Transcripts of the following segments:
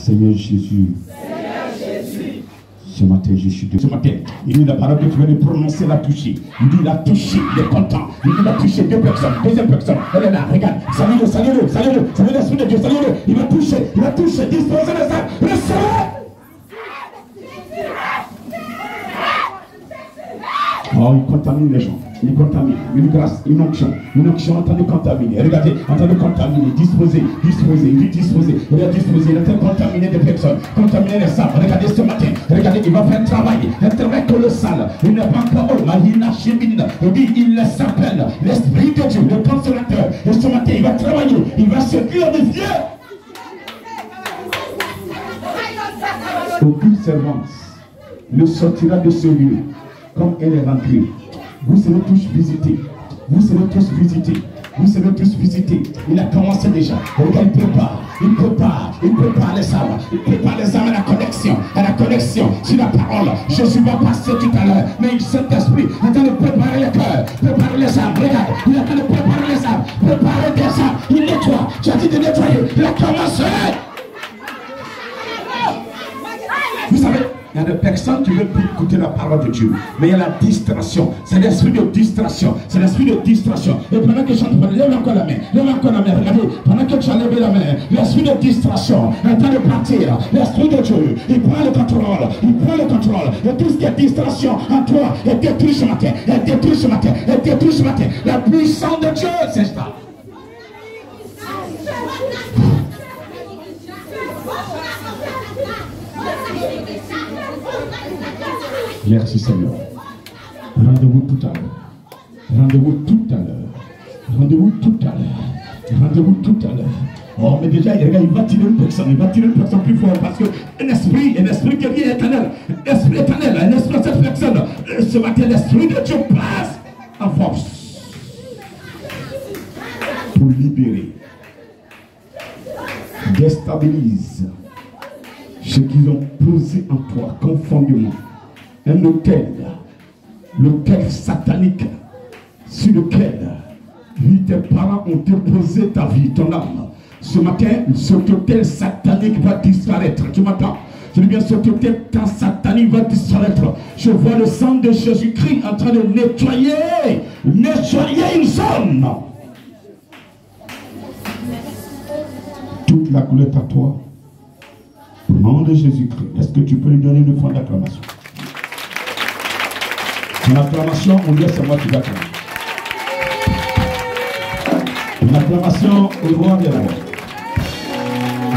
Seigneur Jésus. Ce matin, je suis de ce matin. Il dit la parole que tu viens de prononcer, la toucher. Il dit la toucher, il est content. Il dit la toucher deux personnes, deuxième personne. Elle est là, regarde. Salut-le, salut-le, salut-le. Salut l'Esprit de Dieu, salut-le. Il va toucher, disposer de ça. Recevez. Oh, il contamine les gens. Il contamine. Une grâce, une onction en train de contaminer. Regardez, en train de contaminer, disposer. Il dit disposer. Il a disposé, il est en train de contaminer des personnes, contaminer les âmes. Regardez ce matin. Regardez, il va faire un travail colossal. Il n'est pas encore haut. Il dit, il s'appelle l'Esprit de Dieu, le consolateur. Et ce matin, il va travailler. Il va se glorifier. Aucune servante ne sortira de ce lieu comme elle est rentrée. Vous serez tous visités. Vous serez tous visités. Vous serez tous visités. Il a commencé déjà. Regarde, il prépare les âmes. Il prépare les âmes à la connexion sur la parole. Jésus va passer tout à l'heure. Mais il Saint-Esprit est en train de préparer le cœur, préparer les âmes. Regarde, il est en train de préparer les âmes, préparer des âmes. Il nettoie. Tu as dit de nettoyer. Il a commencé. Vous savez, il y a des personnes qui veulent plus écouter la parole de Dieu. Mais il y a la distraction. C'est l'esprit de distraction. C'est l'esprit de distraction. Et pendant que je chante, lève encore la main. Lève encore la main. Regardez, pendant que tu as levé la main, l'esprit de distraction est en train de partir. L'esprit de Dieu, il prend le contrôle. Il prend le contrôle. Et tout ce qui est distraction en toi est détruit ce matin. Est détruit ce matin. Est détruit ce matin. La puissance de Dieu, c'est ça. Merci Seigneur. Rendez-vous tout à l'heure. Rendez-vous tout à l'heure. Rendez-vous tout à l'heure. Rendez-vous tout à l'heure. Oh, mais déjà, il va tirer une personne. Il va tirer une personne plus fort parce que un esprit qui est éternel. Esprit éternel, un esprit de cette personne. Ce matin, l'esprit de Dieu passe en force pour libérer. Déstabilise ce qu'ils ont posé en toi conformément. Un hôtel satanique sur lequel tes parents ont déposé ta vie, ton âme. Ce matin, cet hôtel satanique va disparaître. Tu m'entends? Je dis bien, cet hôtel satanique va disparaître. Je vois le sang de Jésus-Christ en train de nettoyer une zone. Toute la gloire à toi. Au nom de Jésus-Christ, est-ce que tu peux lui donner une fois d'acclamation? Une acclamation, on dit c'est moi qui l'acclame. Une acclamation au roi des rois.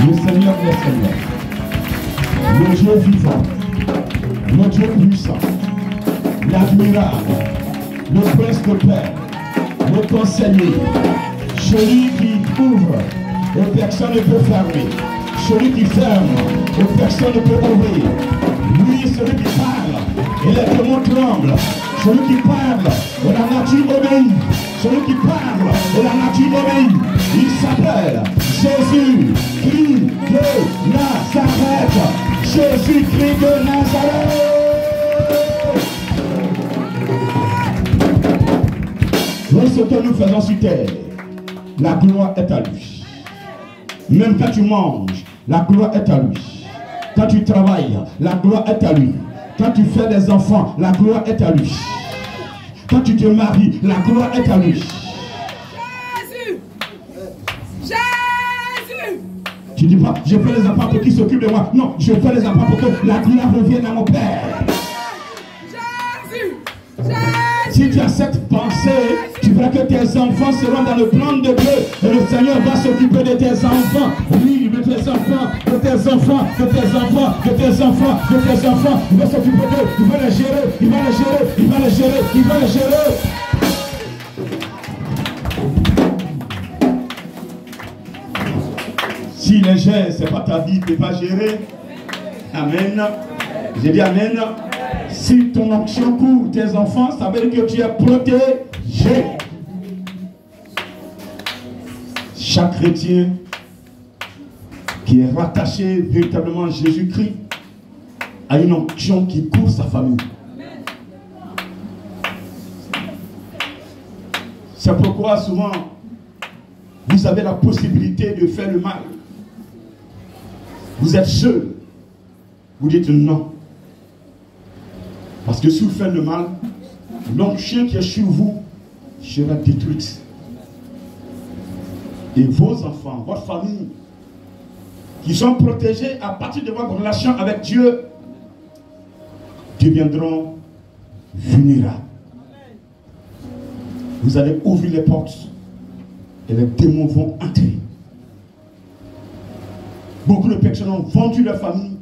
Le Seigneur des Seigneurs. Le Dieu vivant. Le Dieu puissant. L'admirable. Le prince de paix. Le conseiller. Celui qui ouvre et personne ne peut fermer. Celui qui ferme et personne ne peut ouvrir. Lui, celui qui parle et les démons tremblent. Celui qui parle et la nature obéit. Celui qui parle et la nature obéit. Il s'appelle Jésus-Christ de Nazareth. Jésus-Christ de Nazareth. Lorsque nous faisons sur terre, la gloire est à lui. Même quand tu manges, la gloire est à lui. Quand tu travailles, la gloire est à lui. Quand tu fais des enfants, la gloire est à lui. Quand tu te maries, la gloire est à lui. Jésus! Jésus! Tu dis pas, je fais les enfants pour qu'ils s'occupent de moi. Non, je fais les enfants pour que la gloire revienne à mon Père. Jésus! Jésus! Si tu as cette pensée, tu verras que tes enfants seront dans le plan de Dieu. Et le Seigneur va s'occuper de tes enfants. Oui, de tes enfants, de tes enfants, de tes enfants, de tes enfants, de tes enfants. Il va s'occuper d'eux, il va les gérer, il va les gérer, il va les gérer, il va les gérer. Si les gère, ce n'est pas ta vie, tu ne peux pas gérer. Amen. J'ai dit amen. Si ton onction couvre tes enfants, ça veut dire que tu es protégé. Chaque chrétien qui est rattaché véritablement à Jésus-Christ a une onction qui couvre sa famille. C'est pourquoi souvent vous avez la possibilité de faire le mal. Vous êtes seul. Vous dites non. Parce que si vous faites le mal, l'onction qui est sur vous sera détruite. Et vos enfants, votre famille, qui sont protégés à partir de votre relation avec Dieu, deviendront vulnérables. Vous allez ouvrir les portes et les démons vont entrer. Beaucoup de personnes ont vendu leur famille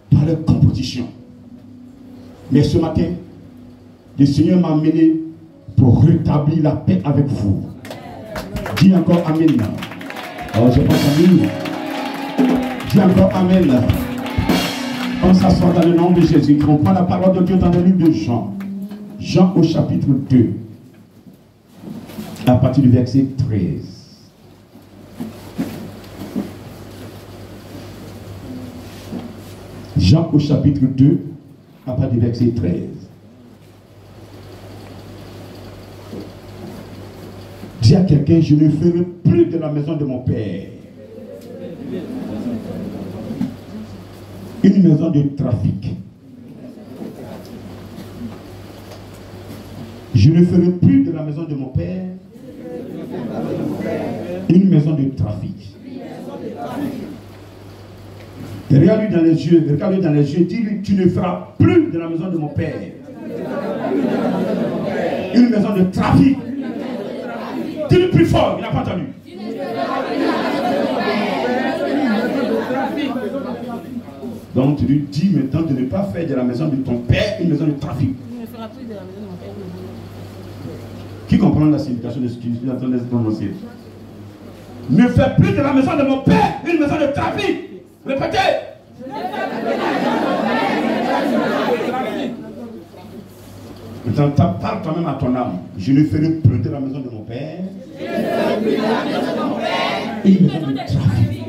par leur compétition. Mais ce matin, le Seigneur m'a amené pour rétablir la paix avec vous. Dis encore amen. Oh, je pense amen. Dis encore amen. On s'assoit dans le nom de Jésus. On prend la parole de Dieu dans le livre de Jean. Jean au chapitre 2. À partir du verset 13. Jean au chapitre 2, à partir du verset 13. Dis à quelqu'un, je ne ferai plus de la maison de mon Père une maison de trafic. Je ne ferai plus de la maison de mon Père une maison de trafic. Regarde-lui dans les yeux, regarde-lui dans les yeux, dis-lui, tu ne feras plus de la maison de mon Père une maison de trafic. Dis-lui plus fort, il n'a pas entendu. Donc tu lui dis maintenant de ne pas faire de la maison de ton Père une maison de trafic. Qui comprend la signification de ce qu'il est en train de se prononcer? Ne fais plus de la maison de mon Père une maison de trafic. Répétez. Maintenant, parle toi-même à ton âme. Je ne ferai plus de la maison de mon Père une maison de trafic.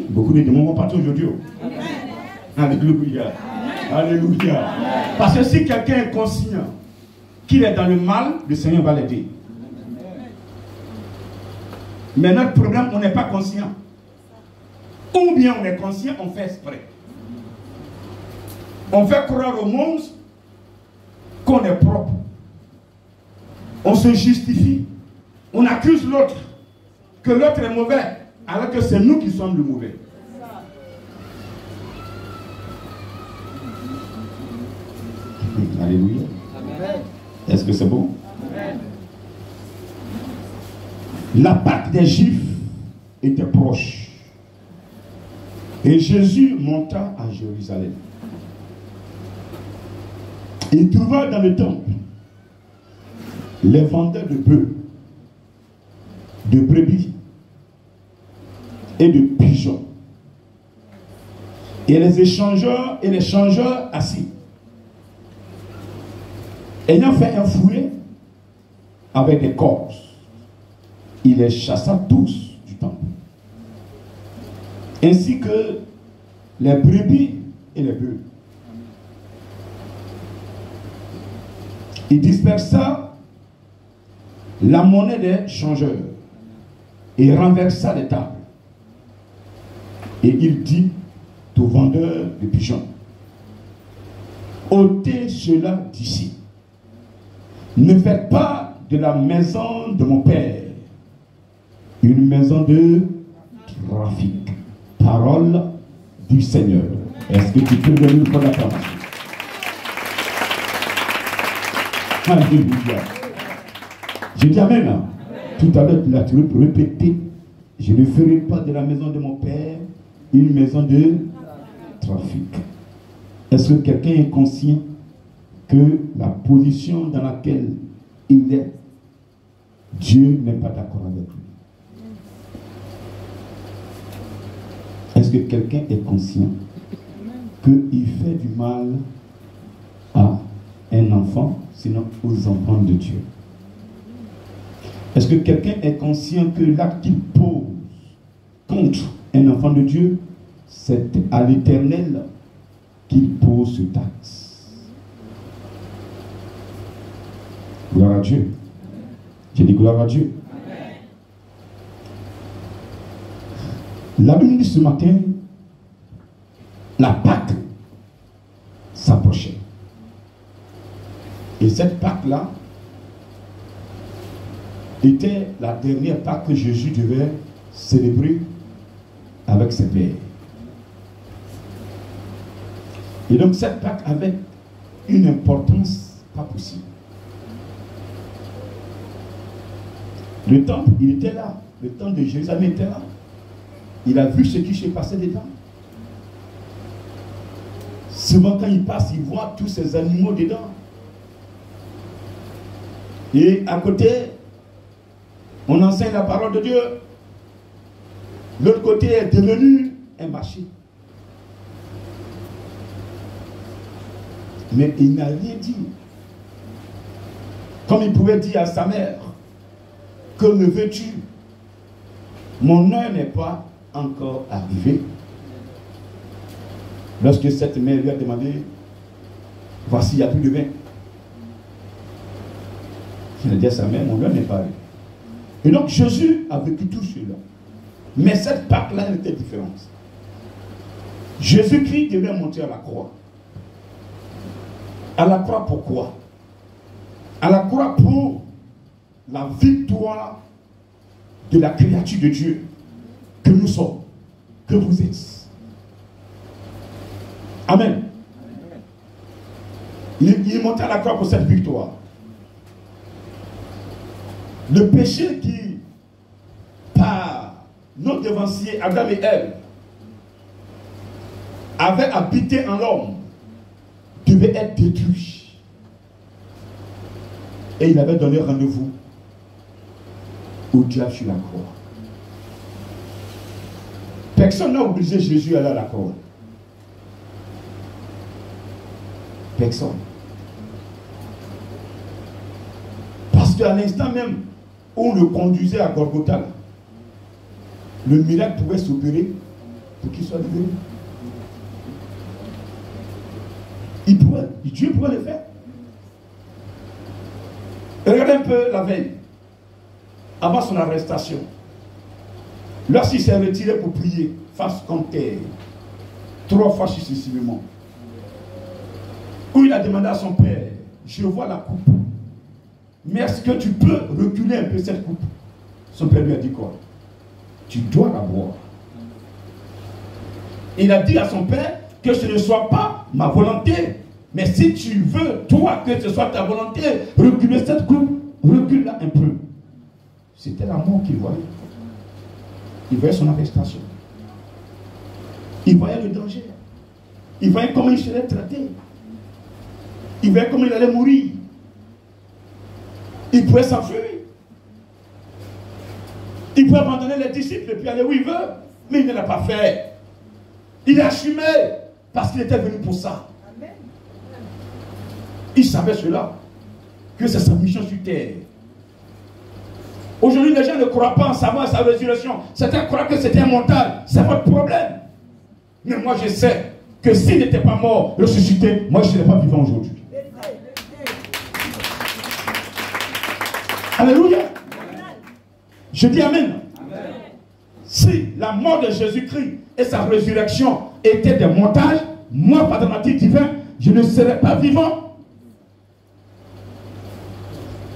Beaucoup de démons vont partir aujourd'hui. Alléluia. Alléluia. Parce que si quelqu'un est conscient qu'il est dans le mal, le Seigneur va l'aider. Mais notre problème, on n'est pas conscient. Ou bien on est conscient, on fait exprès. On fait croire au monde qu'on est propre. On se justifie. On accuse l'autre que l'autre est mauvais, alors que c'est nous qui sommes le mauvais. Alléluia. Est-ce que c'est bon? Amen. La Pâque des Juifs était proche. Et Jésus monta à Jérusalem. Il trouva dans le temple les vendeurs de bœufs, de brebis et de pigeons. Et les échangeurs et les changeurs assis. Ayant fait un fouet avec des cordes, il les chassa tous du temple, ainsi que les brebis et les bœufs. Il dispersa la monnaie des changeurs et renversa les tables Et il dit au vendeur de pigeons, ôtez cela d'ici. Ne faites pas de la maison de mon père une maison de trafic. Parole du Seigneur. Est-ce que tu peux donner une fois d'acclamation? Alléluia. Je dis amen. Hein? Tout à l'heure, tu l'as répété. Je ne ferai pas de la maison de mon père une maison de trafic. Est-ce que quelqu'un est conscient que la position dans laquelle il est, Dieu n'est pas d'accord avec lui? Est-ce que quelqu'un est conscient qu'il fait du mal à un enfant, sinon aux enfants de Dieu? Est-ce que quelqu'un est conscient que l'acte qu'il pose contre un enfant de Dieu, c'est à l'Éternel qu'il pose ce taxe? Gloire à Dieu. J'ai dit gloire à Dieu. La Bible dit ce matin, la Pâque s'approchait. Et cette Pâque-là était la dernière Pâque que Jésus devait célébrer avec ses pères. Et donc cette Pâque avait une importance pas possible. Le temple, il était là. Le temple de Jérusalem était là. Il a vu ce qui s'est passé dedans. Souvent quand il passe, il voit tous ces animaux dedans. Et à côté, on enseigne la parole de Dieu. L'autre côté est devenu un marché. Mais il n'a rien dit. Comme il pouvait dire à sa mère, que me veux-tu? Mon heure n'est pas encore arrivée. Lorsque cette mère lui a demandé, voici, il n'y a plus de vin. Il a dit à sa mère, mon heure n'est pas arrivée. Et donc Jésus a vécu tout cela. Mais cette Pâque-là, elle était différente. Jésus-Christ devait monter à la croix. À la croix pourquoi? À la croix pour la victoire de la créature de Dieu que nous sommes, que vous êtes. Amen. Il est monté à la croix pour cette victoire. Le péché qui, par nos devanciers, Adam et Ève, avait habité en l'homme, devait être détruit. Et il avait donné rendez-vous au diable sur la croix. Personne n'a obligé Jésus à aller à la croix. Personne. Parce qu'à l'instant même où on le conduisait à Golgotha, le miracle pouvait s'opérer pour qu'il soit libéré. Dieu pouvait le faire. Regardez un peu la veille, avant son arrestation. Lorsqu'il s'est retiré pour prier, face contre terre, 3 fois successivement, où il a demandé à son père, je vois la coupe, mais est-ce que tu peux reculer un peu cette coupe? Son père lui a dit quoi? Tu dois la boire. Il a dit à son père que ce ne soit pas ma volonté, mais si tu veux, toi, que ce soit ta volonté, reculer cette coupe, recule-la un peu. C'était la mort qu'il voyait. Il voyait son arrestation. Il voyait le danger. Il voyait comment il serait traité. Il voyait comment il allait mourir. Il pouvait s'enfuir. Il pouvait abandonner les disciples et puis aller où il veut. Mais il ne l'a pas fait. Il a assumé parce qu'il était venu pour ça. Il savait cela, que c'est sa mission sur terre. Aujourd'hui, les gens ne croient pas en sa mort et sa résurrection. Certains croient que c'était mortel. C'est votre problème. Mais moi, je sais que s'il n'était pas mort, ressuscité, moi, je ne serais pas vivant aujourd'hui. Alléluia. Je dis amen. Si la mort de Jésus-Christ et sa résurrection étaient des montages, moi, par dramatique divin, je ne serais pas vivant.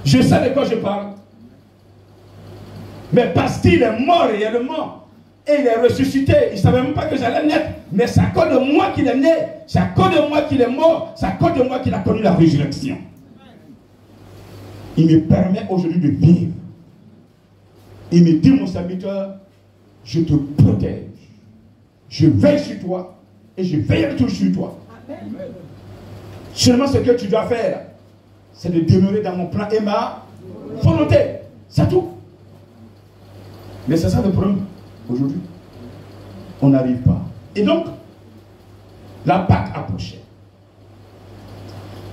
Je sais de quoi je parle. Mais parce qu'il est mort réellement et il est ressuscité, il ne savait même pas que j'allais naître. Mais c'est à cause de moi qu'il est né, c'est à cause de moi qu'il est mort, c'est à cause de moi qu'il a connu la résurrection. Il me permet aujourd'hui de vivre. Il me dit, mon serviteur, je te protège. Je veille sur toi et je veillerai toujours sur toi. Amen. Seulement ce que tu dois faire, c'est de demeurer dans mon plan et ma volonté. C'est tout. Mais c'est ça le problème aujourd'hui. On n'arrive pas. Et donc, la Pâque approchait.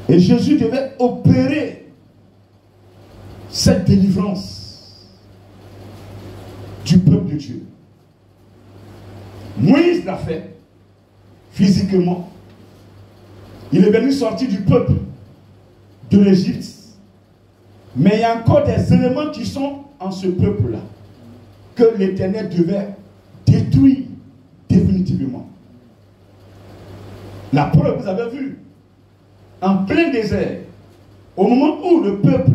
Et Jésus devait opérer cette délivrance du peuple de Dieu. Moïse l'a fait physiquement. Il est venu sortir du peuple de l'Égypte. Mais il y a encore des éléments qui sont en ce peuple-là que l'Éternel devait détruire définitivement. La preuve, vous avez vu, en plein désert, au moment où le peuple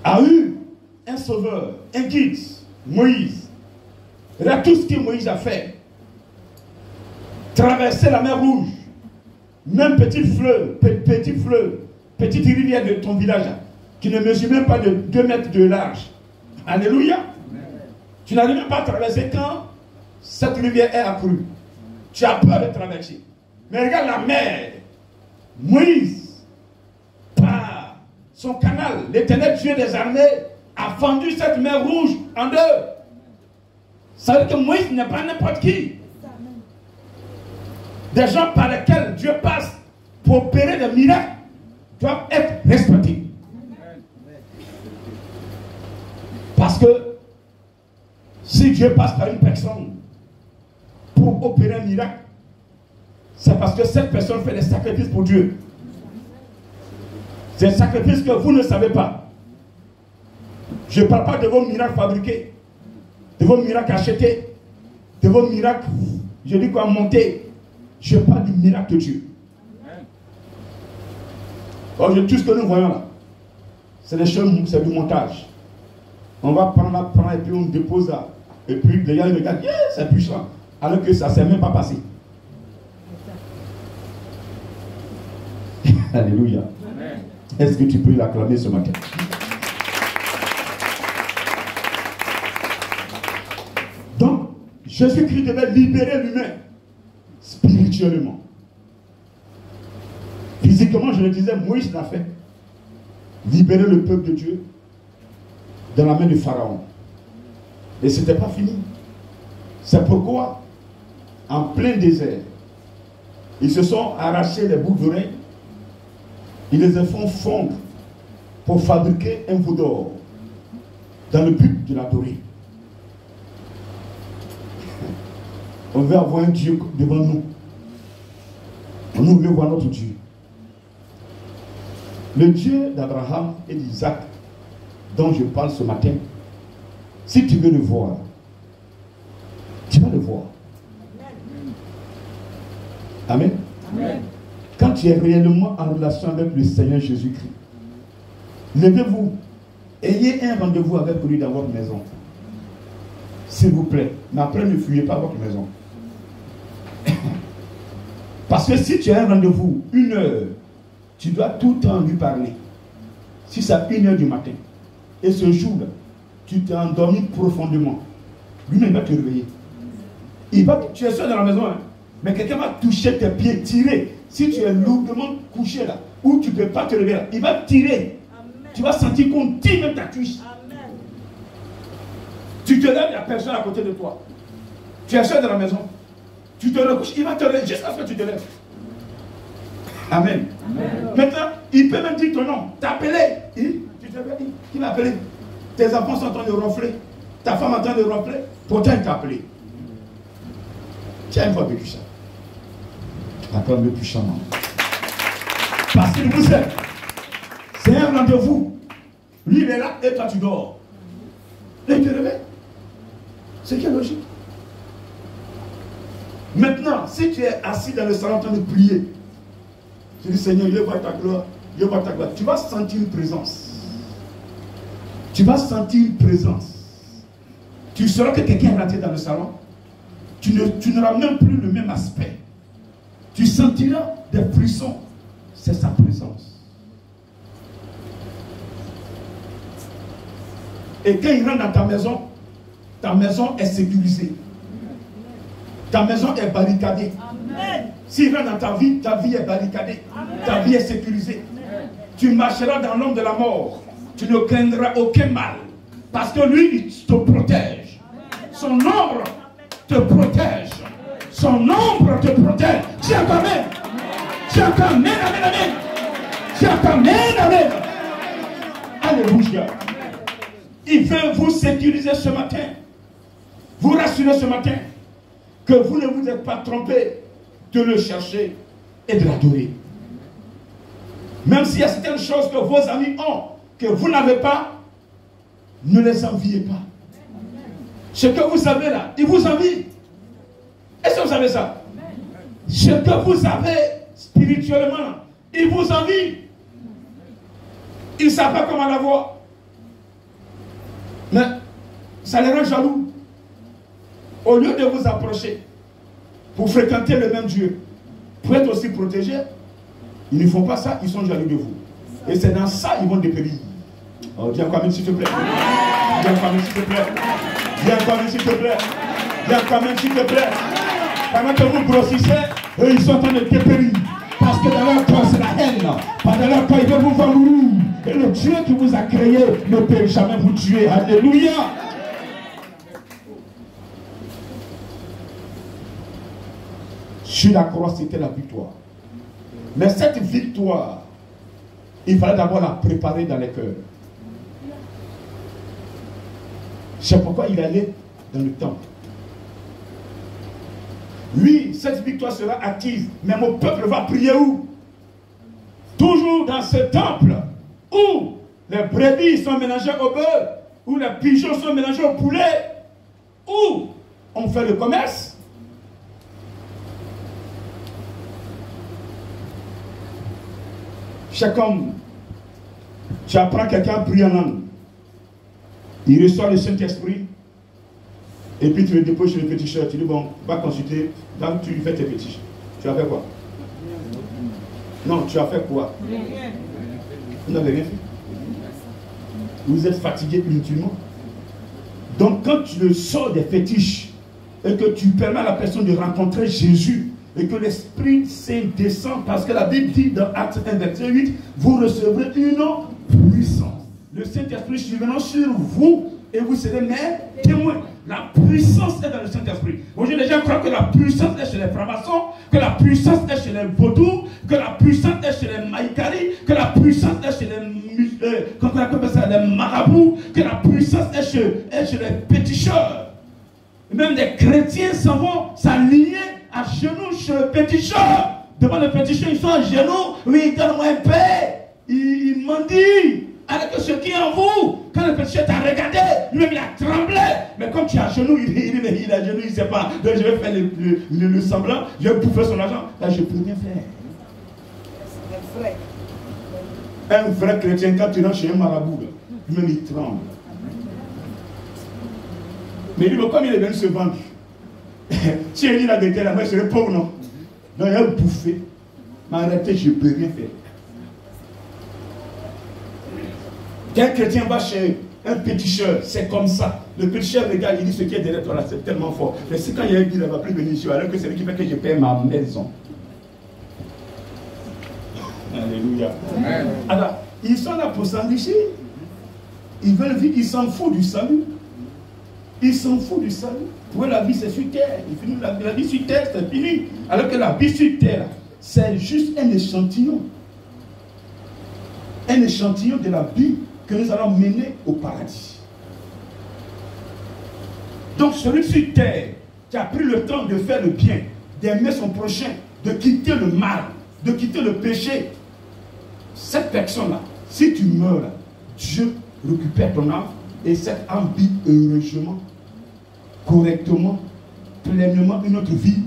a eu un sauveur, un guide, Moïse. Là, tout ce que Moïse a fait, traverser la mer Rouge, même petit fleuve, petite rivière de ton village, qui ne mesure même pas de 2 mètres de large. Alléluia. Amen. Tu n'arrives même pas à traverser quand cette rivière est accrue. Tu as peur de traverser. Mais regarde la mer. Moïse, par son canal, l'Éternel Dieu des armées, a fendu cette mer Rouge en 2. Ça veut dire que Moïse n'est pas n'importe qui. Des gens par lesquels Dieu passe pour opérer des miracles doivent être respectés. Parce que si Dieu passe par une personne pour opérer un miracle, c'est parce que cette personne fait des sacrifices pour Dieu. C'est un sacrifice que vous ne savez pas. Je ne parle pas de vos miracles fabriqués, de vos miracles achetés, de vos miracles, je dis quoi, montés. Je parle du miracle de Dieu. Or, tout ce que nous voyons là, c'est des choses, c'est du montage. On va prendre et puis on dépose là. Et puis les gars ils regardent, yeah, c'est puissant. Alors que ça ne s'est même pas passé. Alléluia. Est-ce que tu peux l'acclamer ce matin? Donc, Jésus-Christ devait libérer l'humain spirituellement. Physiquement, je le disais, Moïse l'a fait. Libérer le peuple de Dieu dans la main du Pharaon. Et ce n'était pas fini. C'est pourquoi, en plein désert, ils se sont arrachés les boucles d'oreilles. Ils les font fondre pour fabriquer un veau d'or dans le but de l'adorer. On veut avoir un Dieu devant nous. On veut voir notre Dieu. Le Dieu d'Abraham et d'Isaac, dont je parle ce matin, si tu veux le voir, tu vas le voir. Amen. Amen. Quand tu es réellement en relation avec le Seigneur Jésus-Christ, levez-vous, ayez un rendez-vous avec lui dans votre maison. S'il vous plaît. Mais après, ne fuyez pas votre maison. Parce que si tu as un rendez-vous, 1 heure, tu dois tout le temps lui parler. Si c'est à 1 heure du matin, et ce jour-là, tu t'es endormi profondément, lui-même va te réveiller. Tu es seul dans la maison, hein, mais quelqu'un va toucher tes pieds, tirer. Si tu es lourdement couché là, ou tu ne peux pas te réveiller là, il va tirer. Amen. Tu vas sentir qu'on tire même ta cuisse. Amen. Tu te lèves, il n'y a personne à côté de toi. Tu es seul dans la maison. Tu te recouches, il va te lever jusqu'à ce que tu te lèves. Amen. Amen. Maintenant, il peut même dire ton nom, t'appeler. Tu te lèves, il va appeler. Tes enfants sont en train de ronfler. Ta femme est en train de ronfler. Pourtant, il t'a appelé. Tu as une fois vécu ça. Acclame le puissamment. Parce qu'il vous aime. C'est un rendez-vous. Lui, il est là et toi, tu dors. Et il te réveille. C'est qui est logique. Maintenant, si tu es assis dans le salon en train de prier, tu dis Seigneur, je vois ta gloire, je vois ta gloire. Tu vas sentir une présence. Tu vas sentir une présence. Tu sauras que quelqu'un est rentré dans le salon. Tu n'auras même plus le même aspect. Tu sentiras des frissons. C'est sa présence. Et quand il rentre dans ta maison est sécurisée. Ta maison est barricadée. S'il rentre dans ta vie est barricadée. Amen. Ta vie est sécurisée. Amen. Tu marcheras dans l'ombre de la mort. Tu ne craindras aucun mal. Parce que lui, il te protège. Amen. Son ombre te protège. Son ombre te protège. Tiens quand même. Tiens quand même. Amen, amen. Tiens quand même. Amen. Alléluia. Il veut vous sécuriser ce matin. Vous rassurer ce matin. Que vous ne vous êtes pas trompé de le chercher et de l'adorer. Même s'il y a certaines choses que vos amis ont, que vous n'avez pas, ne les enviez pas. Ce que vous avez là, ils vous envient. Est-ce que vous savez ça? Ce que vous avez spirituellement, ils vous envient. Ils ne savent pas comment l'avoir. Mais ça les rend jaloux. Au lieu de vous approcher pour fréquenter le même Dieu, pour être aussi protégés, ils ne font pas ça, ils sont jaloux de vous. Et c'est dans ça qu'ils vont dépérir. Oh, viens quand même s'il te plaît. Viens quand même s'il te plaît. Viens quand même s'il te plaît. Viens quand même s'il te plaît. Pendant que vous grossissez, eux ils sont en train de dépérir. Parce que dans leur corps c'est la haine. Dans leur corps ils veulent vous vendre. Et le Dieu qui vous a créé ne peut jamais vous tuer. Alléluia. Sur la croix, c'était la victoire. Mais cette victoire, il fallait d'abord la préparer dans les cœurs. C'est pourquoi il allait dans le temple. Oui, cette victoire sera acquise, mais mon peuple va prier où? Toujours dans ce temple où les brebis sont mélangées au bœuf, où les pigeons sont mélangés au poulet, où on fait le commerce. Chaque homme, tu apprends quelqu'un à prier en langue. Il reçoit le Saint-Esprit. Et puis tu le déposes chez le féticheur. Tu dis, bon, va consulter. Donc tu lui fais tes fétiches. Tu as fait quoi? Non, tu as fait quoi? Vous n'avez rien fait. Vous êtes fatigué inutilement. Donc quand tu le sors des fétiches et que tu permets à la personne de rencontrer Jésus, et que l'Esprit Saint descend, parce que la Bible dit dans Actes 1, verset 8, vous recevrez une puissance. Le Saint-Esprit survenant sur vous, et vous serez mes témoins. La puissance est dans le Saint-Esprit. Aujourd'hui, les gens croient que la puissance est chez les francs-maçons, que la puissance est chez les vaudous, que la puissance est chez les maïkaris, que la puissance est chez les marabouts, que la puissance est chez les péticheurs. Même les chrétiens s'en vont s'aligner à genoux chez le péticheur. Devant le péticheur, ils sont à genoux. Oui, donne-moi un paix. Il mendie. Alors que ce qui est en vous, quand le péticheur t'a regardé, lui-même il a tremblé. Mais comme tu es à genoux, il est à genoux, il ne sait pas. Donc je vais faire le semblant, je vais bouffer son argent. Là, je ne peux rien faire. Un vrai chrétien, quand tu rentres chez un marabout, lui-même il tremble. Mais lui, comme il est venu se vendre, si il dit la vérité, là-bas, je serais pauvre, non? Donc il a bouffé. Mais arrêtez, je ne peux rien faire. Qu'un chrétien va chez un péticheur, c'est comme ça. Le péticheur regarde, il dit ce qui est derrière toi là, c'est tellement fort. Mais c'est quand il y a un qui ne va plus venir ici, alors que c'est lui qui fait que je paie ma maison. Alléluia. Amen. Alors, ils sont là pour s'enrichir. Ils veulent vivre, ils s'en foutent du salut. Ils s'en foutent du salut. Pour eux, la vie c'est sur terre. Ils finissent la vie sur terre, c'est fini. Alors que la vie sur terre, c'est juste un échantillon. Un échantillon de la vie que nous allons mener au paradis. Donc celui sur terre qui a pris le temps de faire le bien, d'aimer son prochain, de quitter le mal, de quitter le péché, cette personne-là, si tu meurs là, Dieu récupère ton âme et cette âme vit heureusement. correctement, pleinement une autre vie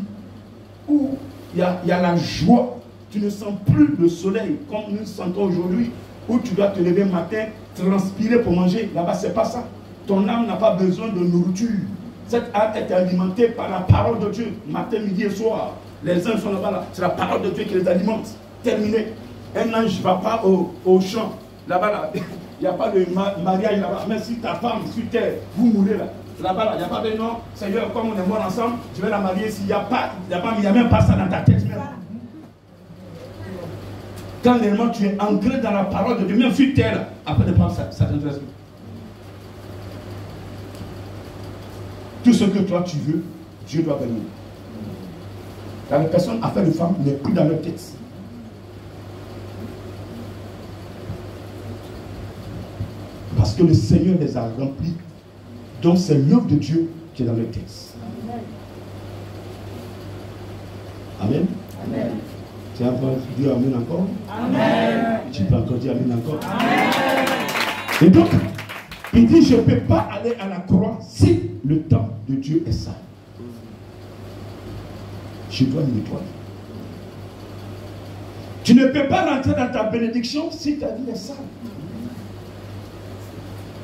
où il y a la joie. Tu ne sens plus le soleil comme nous le sentons aujourd'hui, où tu dois te lever le matin, transpirer pour manger. Là-bas, ce n'est pas ça. Ton âme n'a pas besoin de nourriture. Cette âme est alimentée par la parole de Dieu, matin, midi et soir. Les uns sont là-bas, là. C'est la parole de Dieu qui les alimente. Terminé. Un ange ne va pas au champ. Là-bas, là, il n'y a pas de mariage là-bas. Même si ta femme sur terre, vous mourrez là. Là-bas, là, il n'y a pas de non. Seigneur, comme on est mort ensemble, je vais la marier. S'il n'y a pas, il n'y a même pas ça dans ta tête. Même. Quand réellement tu es ancré dans la parole de Dieu, même sur terre, après de prendre ça t'intéresse plus. Tout ce que toi tu veux, Dieu doit venir. Car les personnes affaires de femmes n'est plus dans leur tête. Parce que le Seigneur les a remplis. Donc c'est l'œuvre de Dieu qui est dans leur tête. Amen. Amen. Tu as encore dit Amen encore? Amen. Tu peux encore dire Amen encore? Amen. Et donc, il dit, je ne peux pas aller à la croix si le temps de Dieu est sale. Je dois me nettoyer. Tu ne peux pas rentrer dans ta bénédiction si ta vie est sale.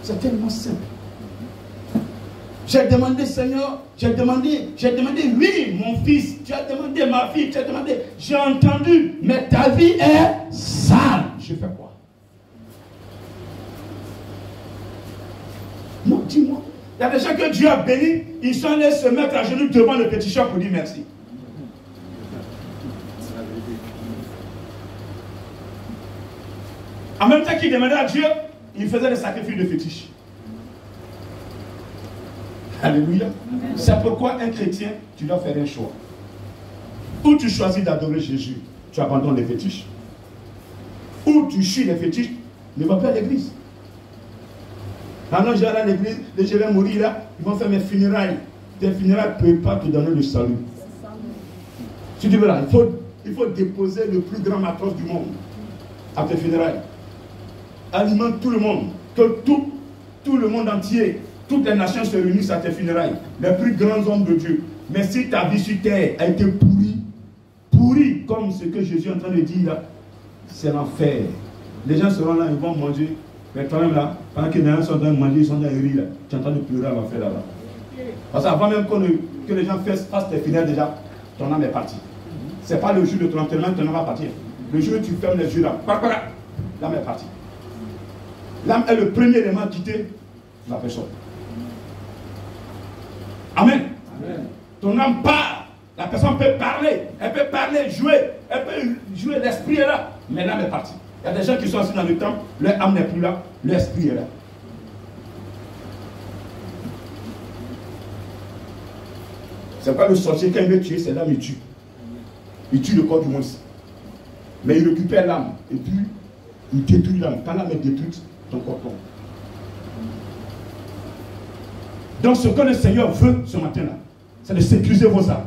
C'est tellement simple. J'ai demandé, Seigneur, j'ai demandé, oui, mon fils, tu as demandé, ma fille, tu as demandé, j'ai entendu, mais ta vie est sale. Je fais quoi? Non, dis-moi. Il y a des gens que Dieu a bénis, ils sont allés se mettre à genoux devant le petit chat pour dire merci. En même temps qu'il demandait à Dieu, il faisait des sacrifices de fétiches. Alléluia. C'est pourquoi un chrétien, tu dois faire un choix. Ou tu choisis d'adorer Jésus, tu abandonnes les fétiches. Ou tu suis les fétiches, ne vas plus à l'église. Maintenant, je vais à l'église, je vais mourir là, ils vont faire mes funérailles. Tes funérailles ne peuvent pas te donner le salut. Si tu veux là, il faut déposer le plus grand matos du monde à tes funérailles. Alimente tout le monde, que tout le monde entier. Toutes les nations se réunissent à tes funérailles, les plus grands hommes de Dieu. Mais si ta vie sur terre a été pourrie, comme ce que Jésus est en train de dire là, c'est l'enfer. Les gens seront là, ils vont manger. Mais toi-même là, pendant que les gens sont en train de manger, ils sont dans les rires là, tu es en train de pleurer à l'enfer là-bas. Parce qu'avant même que les gens fassent tes funérailles déjà, ton âme est partie. Ce n'est pas le jour de ton enterrement que ton âme va partir. Le jour où tu fermes les yeux là, l'âme est partie. L'âme est le premier élément à quitter la personne. Amen. Amen. Ton âme part. La personne peut parler. Elle peut parler, jouer. Elle peut jouer, l'esprit est là. Mais l'âme est partie. Il y a des gens qui sont assis dans le temple, leur âme n'est plus là, l'esprit est là. C'est pas le sorcier, quand il veut tuer, c'est l'âme, il tue. Il tue le corps du monstre. Mais il récupère l'âme. Et puis, il détruit l'âme. Quand l'âme est détruite, ton corps tombe. Donc ce que le Seigneur veut ce matin-là, c'est de sécuriser vos âmes.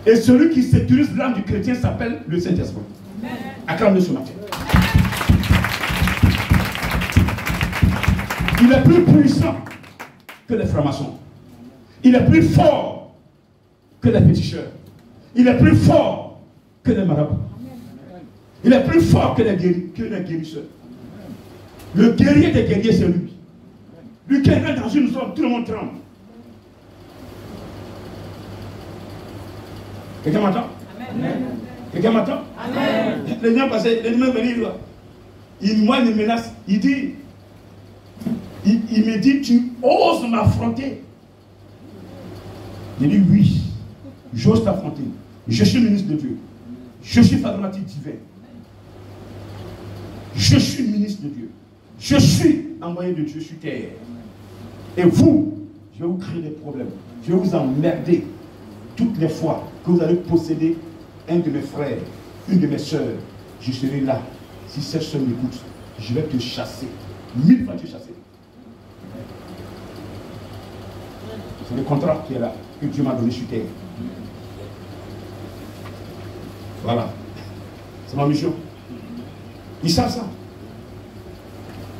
Et celui qui sécurise l'âme du chrétien s'appelle le Saint-Esprit. Acclame-le ce matin. Il est plus puissant que les francs-maçons. Il est plus fort que les féticheurs. Il est plus fort que les marabouts. Il est plus fort que les guérisseurs. Le guerrier des guerriers, c'est lui. Lui qui est dans une zone, tout le monde tremble. Quelqu'un m'entend? Quelqu'un m'entend? Les gens passaient, l'ennemi me dit, moi il me menace, il dit, il me dit, tu oses m'affronter. Il dit, oui, j'ose t'affronter. Je suis ministre de Dieu. Je suis pragmatique divin. Je suis ministre de Dieu. Je suis envoyé de Dieu sur terre. Et vous, je vais vous créer des problèmes. Je vais vous emmerder toutes les fois que vous allez posséder un de mes frères, une de mes soeurs. Je serai là. Si cette soeur m'écoute, je vais te chasser. 1000 fois te chasser. C'est le contrat qui est là, que Dieu m'a donné sur terre. Voilà. C'est ma mission. Ils savent ça.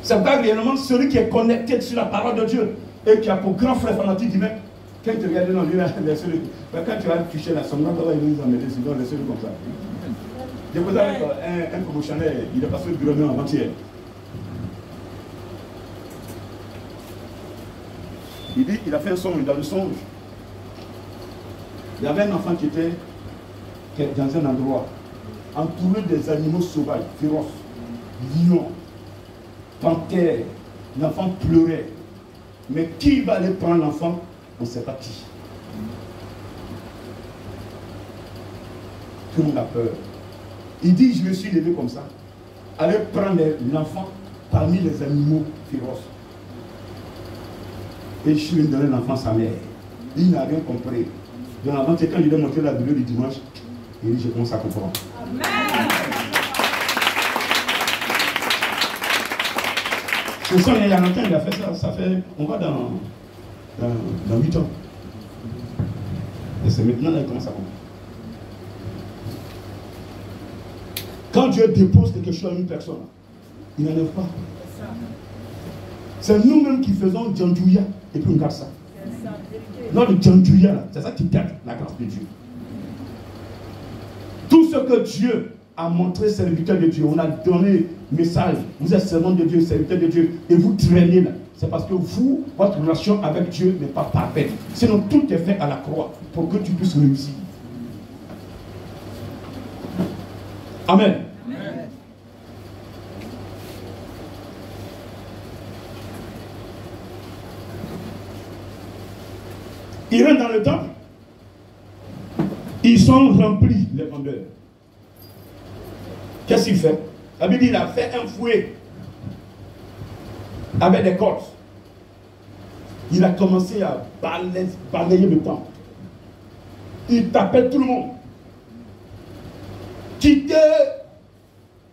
C'est pas réellement celui qui est connecté sur la parole de Dieu. et qui a pour grand frère fanatique, dit, mais quand tu regardes, non, lui, quand tu vas toucher la somme, il va nous emmener, sinon laissez-le comme ça. J'ai posé avec un promotionnaire, il est passé au bureau avant-hier. Il dit, il a fait un songe, dans le songe. Il y avait un enfant qui était dans un endroit, entouré des animaux sauvages, féroces, lions, panthères. L'enfant pleurait. Mais qui va aller prendre l'enfant? On ne sait pas qui. Tout le monde a peur. Il dit, je me suis levé comme ça. Allez prendre l'enfant parmi les animaux féroces. Et je suis venu donner l'enfant à sa mère. Il n'a rien compris. Donc avant, c'est quand il a montré la vidéo du dimanche, il dit, je commence à comprendre. Amen. C'est ça, il y a longtemps, il a fait ça. Ça fait, on va dans 8 ans. Et c'est maintenant qu'il commence à comprendre. Quand Dieu dépose quelque chose à une personne, il n'enlève pas. C'est nous-mêmes qui faisons Djandjouya et puis on garde ça. Non, le Djandjouya, c'est ça qui garde la grâce de Dieu. Tout ce que Dieu a montré, serviteur de Dieu, on a donné message, vous êtes servant de Dieu, serviteur de Dieu, et vous traînez là. C'est parce que vous, votre relation avec Dieu n'est pas parfaite. Sinon, tout est fait à la croix pour que tu puisses réussir. Amen. Amen. Ils rentrent dans le temple. Ils sont remplis, les vendeurs. Qu'est-ce qu'il fait? La Bible dit qu'il a fait un fouet avec des cordes. Il a commencé à balayer le temple. Il tapait tout le monde. Quitter,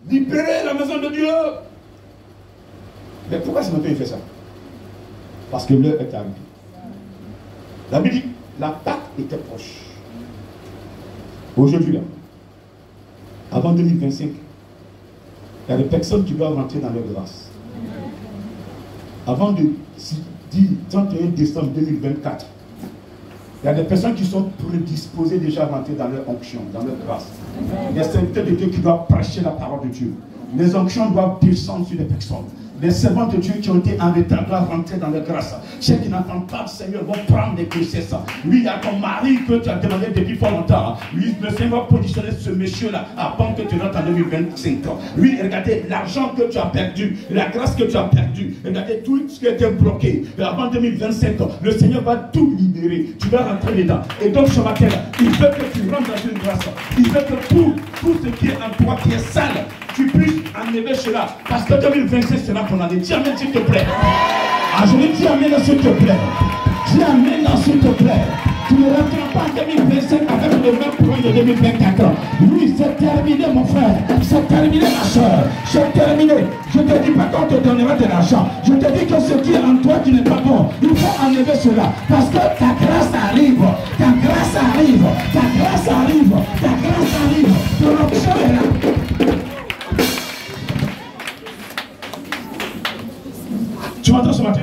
libérer la maison de Dieu. Mais pourquoi ce matin il fait ça? Parce que l'heure est arrivée. La Bible dit, la Pâque était proche. Aujourd'hui, là, avant 2025, il y a des personnes qui doivent rentrer dans leur grâce. Avant de dire 31 décembre 2024, il y a des personnes qui sont prédisposées déjà à rentrer dans leur onction, dans leur grâce. Il y a certains de Dieu qui doivent prêcher la parole de Dieu. Les onctions doivent descendre sur les personnes. Les servants de Dieu qui ont été en retard doivent rentrer dans la grâce. Ceux qui n'entendent pas le Seigneur vont prendre des grossesses. Lui, il y a ton mari que tu as demandé depuis fort longtemps. Lui, le Seigneur va positionner ce monsieur-là avant que tu rentres en 2025. Lui, regardez l'argent que tu as perdu, la grâce que tu as perdue. Regardez tout ce qui a été bloqué. Et avant 2025, le Seigneur va tout libérer. Tu vas rentrer dedans. Et donc ce matin, il veut que tu rentres dans une grâce. Il veut que tout ce qui est en toi, qui est sale, tu puisses enlever cela. Parce que 2026 sera ton année. Dis amen s'il te plaît. Ah, je vais dire amen s'il te plaît. Dis amen s'il te plaît. Tu ne rentres pas en 2025 avec le même point de 2024. Oui, c'est terminé mon frère. C'est terminé ma soeur. C'est terminé. Je ne te dis pas qu'on te donnera de l'argent. Je te dis que ce qui est en toi qui n'est pas bon, il faut enlever cela. Parce que ta grâce arrive. Ta grâce arrive. Ta grâce arrive. Ta grâce arrive. Ton option est là. Tu m'entends ce matin?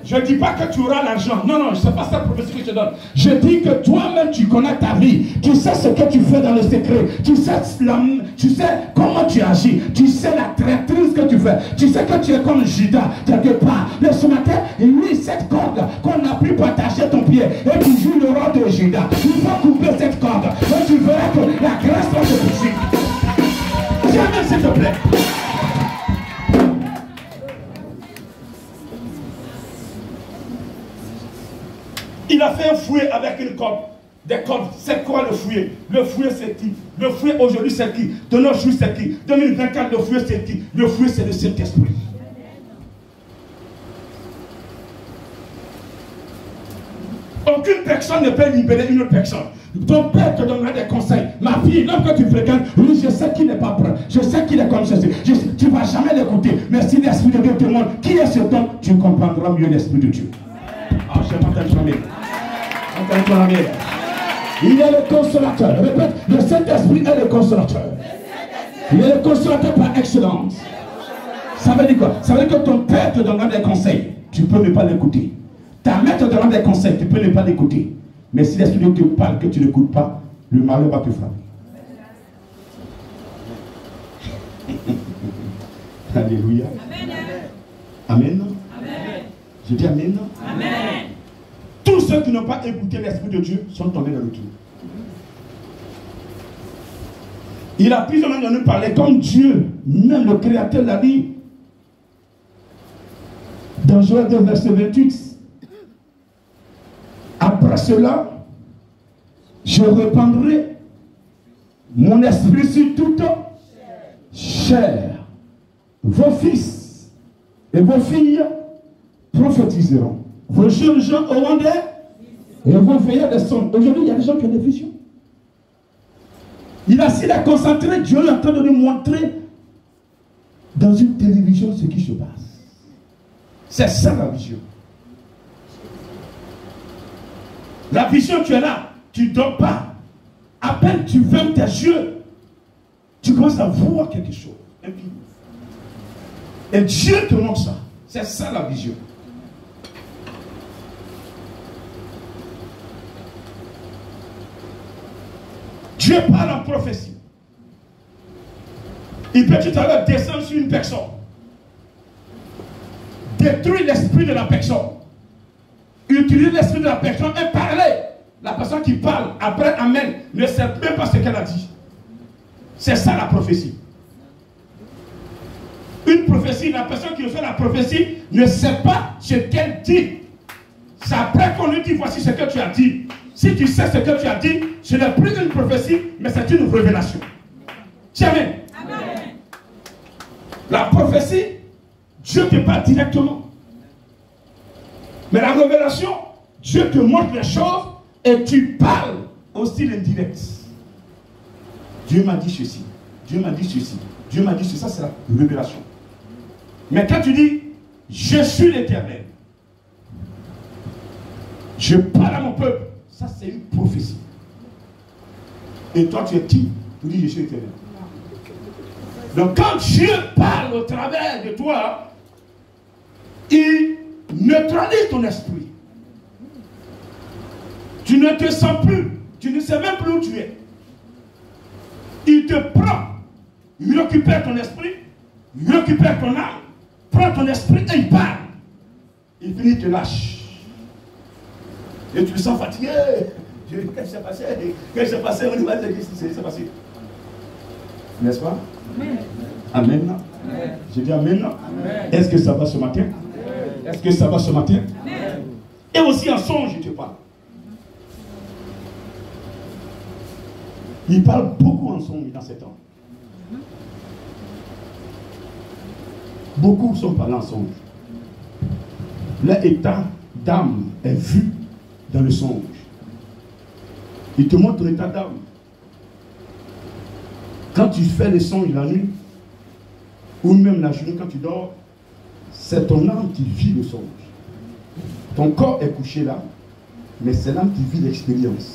Je ne dis pas que tu auras l'argent. Non, non, ce n'est pas ça la prophétie que je te donne. Je dis que toi-même, tu connais ta vie. Tu sais ce que tu fais dans le secret. Tu sais comment tu agis. Tu sais la traîtrise que tu fais. Tu sais que tu es comme Judas, quelque part. Mais ce matin, oui, cette corde qu'on a pu partager ton pied, et tu joues le rôle de Judas. Il faut couper cette corde. Et tu verras que la grâce va te poursuivre. Jamais, s'il te plaît. Il a fait un fouet avec une corde. Des cordes. C'est quoi le fouet? Le fouet c'est qui? Le fouet aujourd'hui c'est qui? De nos jours c'est qui? 2024 le fouet c'est qui? Le fouet c'est le Saint-Esprit. Aucune personne ne peut libérer une autre personne. Ton père te donnera des conseils. Ma fille, l'homme que tu fréquentes, oui, je sais qu'il n'est pas prêt. Je sais qu'il est comme ceci. Tu ne vas jamais l'écouter. Mais si l'Esprit de Dieu te montre qui est cet homme, tu comprendras mieux l'Esprit de Dieu. Ah, je m'entends jamais. Entends-toi la mienne. Il est le consolateur. Répète, le Saint-Esprit est le consolateur. Il est le consolateur par excellence. Ça veut dire quoi? Ça veut dire que ton père te donnera des conseils. Tu ne peux ne pas l'écouter. Ta mère te donne des conseils, tu peux ne pas l'écouter. Mais si l'Esprit de Dieu te parle, que tu n'écoutes pas, le malheur va te frapper. Alléluia. Amen. Amen. Je dis Amen. Amen. Tous ceux qui n'ont pas écouté l'Esprit de Dieu sont tombés dans le trou. Il a plus ou moins nous parler comme Dieu, même le Créateur l'a dit. Dans Joël 2, verset 28. Après cela, je répandrai mon esprit sur toute chair. Vos fils et vos filles prophétiseront. Vos jeunes gens auront des et vos veilleurs des songes. Aujourd'hui, il y a des gens qui ont des visions. Il a s'il a concentré, Dieu est en train de nous montrer dans une télévision ce qui se passe. C'est ça la vision. La vision, tu es là, tu ne dors pas. À peine tu fermes tes yeux, tu commences à voir quelque chose. Et Dieu te montre ça. C'est ça la vision. Dieu parle en prophétie. Il peut tout à l'heure descendre sur une personne, détruire l'esprit de la personne, utiliser l'esprit de la personne et parler. La personne qui parle après Amen ne sait même pas ce qu'elle a dit. C'est ça la prophétie. Une prophétie, la personne qui fait la prophétie ne sait pas ce qu'elle dit. C'est après qu'on lui dit voici ce que tu as dit. Si tu sais ce que tu as dit, ce n'est plus une prophétie, mais c'est une révélation. Amen. Amen. La prophétie, Dieu te parle directement. Mais la révélation, Dieu te montre les choses et tu parles au style indirect. Dieu m'a dit ceci, Dieu m'a dit ceci, Dieu m'a dit ceci, ça c'est la révélation. Mais quand tu dis, je suis l'Éternel, je parle à mon peuple, ça c'est une prophétie. Et toi tu es qui pour dire je suis l'Éternel? Donc quand Dieu parle au travers de toi, il neutralise ton esprit. Tu ne te sens plus, tu ne sais même plus où tu es. Il te prend, il récupère ton esprit, il récupère ton âme, prend ton esprit et il parle. Il finit de te lâche. Et tu te sens fatigué. Qu'est-ce qui s'est passé? Qu'est-ce qui s'est passé? On dit, qu'est-ce qui s'est passé? N'est-ce pas? Amen. Amen. Amen. Je dis Amen. Amen. Est-ce que ça va ce matin? Est-ce que ça va ce matin? Amen. Et aussi en songe, je te parle. Il parle beaucoup en songe dans ces temps. Beaucoup sont parlés en songe. Leur état d'âme est vu dans le songe. Il te montre ton état d'âme. Quand tu fais les songes la nuit, ou même la journée quand tu dors, c'est ton âme qui vit le songe. Ton corps est couché là, mais c'est l'âme qui vit l'expérience.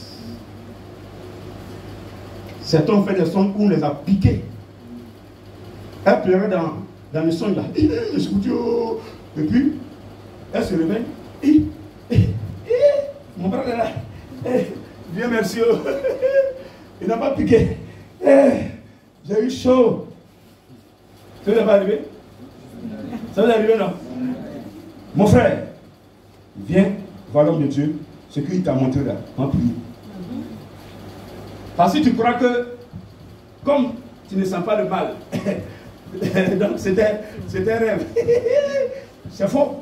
Certains ont fait des songes où on les a piqués. Elle pleurait dans le songe là. Et puis, elle se réveille. Mon frère est là. Dieu merci. Il n'a pas piqué. J'ai eu chaud. Ça vous est pas arrivé? Ça vous est arrivé, non? Mon frère, viens voir l'homme de Dieu, ce qu'il t'a montré là, en priant. Parce que tu crois que, comme tu ne sens pas le mal, donc c'était un rêve. C'est faux.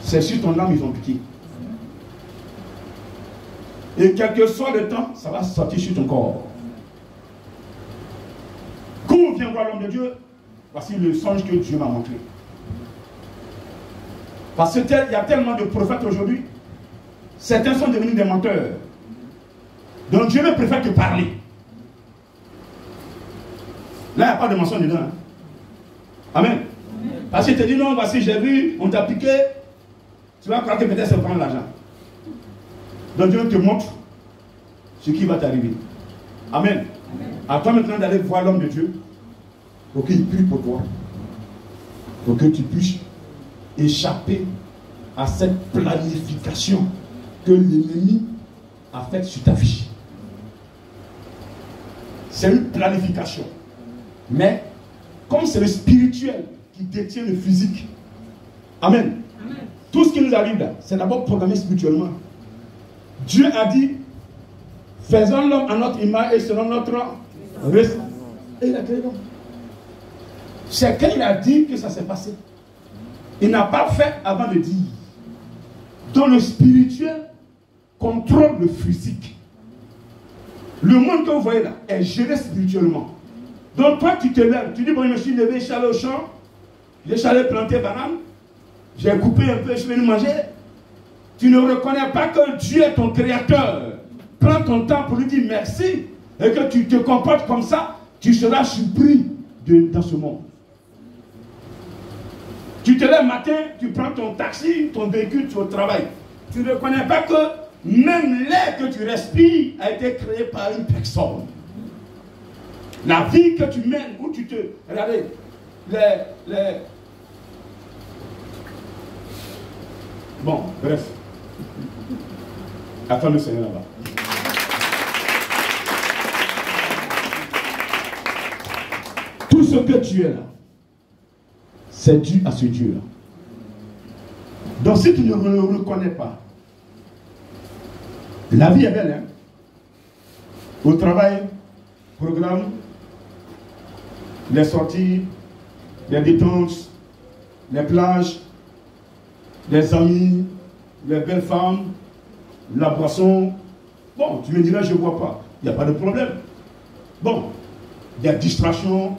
C'est sur ton âme ils ont piqué. Et quel que soit le temps, ça va sortir sur ton corps. Quand on vient voir l'homme de Dieu, voici le songe que Dieu m'a montré. Parce qu'il y a tellement de prophètes aujourd'hui, certains sont devenus des menteurs. Donc Dieu ne préfère que parler. Là, il n'y a pas de mensonge dedans. Hein? Amen. Parce qu'il te dit non, voici, j'ai vu, on t'a piqué. Tu vas croire que peut-être c'est prendre l'argent. Donc Dieu te montre ce qui va t'arriver. Amen. À toi maintenant d'aller voir l'homme de Dieu pour qu'il prie pour toi. Pour que tu puisses échapper à cette planification que l'ennemi a faite sur ta vie. C'est une planification. Mais, comme c'est le spirituel qui détient le physique, amen. Amen. Tout ce qui nous arrive là, c'est d'abord programmé spirituellement. Dieu a dit, faisons l'homme à notre image et selon notre reste. Et il a créé l'homme. C'est quand il a dit que ça s'est passé. Il n'a pas fait avant de dire. Donc le spirituel contrôle le physique. Le monde que vous voyez là est géré spirituellement. Donc toi tu te lèves, tu dis bon je me suis levé, je suis allé au champ, je suis allé planter banane, j'ai coupé un peu, je vais nous manger. Tu ne reconnais pas que Dieu est ton créateur. Prends ton temps pour lui dire merci et que tu te comportes comme ça, tu seras surpris dans ce monde. Tu te lèves matin, tu prends ton taxi, ton véhicule, tu vas au travail. Tu ne reconnais pas que même l'air que tu respires a été créé par une personne. La vie que tu mènes, où tu te... Regardez, Bon, bref. Attends le Seigneur là-bas. Tout ce que tu es là, c'est dû à ce Dieu-là. Donc si tu ne le reconnais pas, la vie est belle, hein? Au travail, programme, les sorties, les détenses, les plages, les amis, les belles femmes, la boisson. Bon, tu me diras, je ne bois pas. Il n'y a pas de problème. Bon, il y a distraction.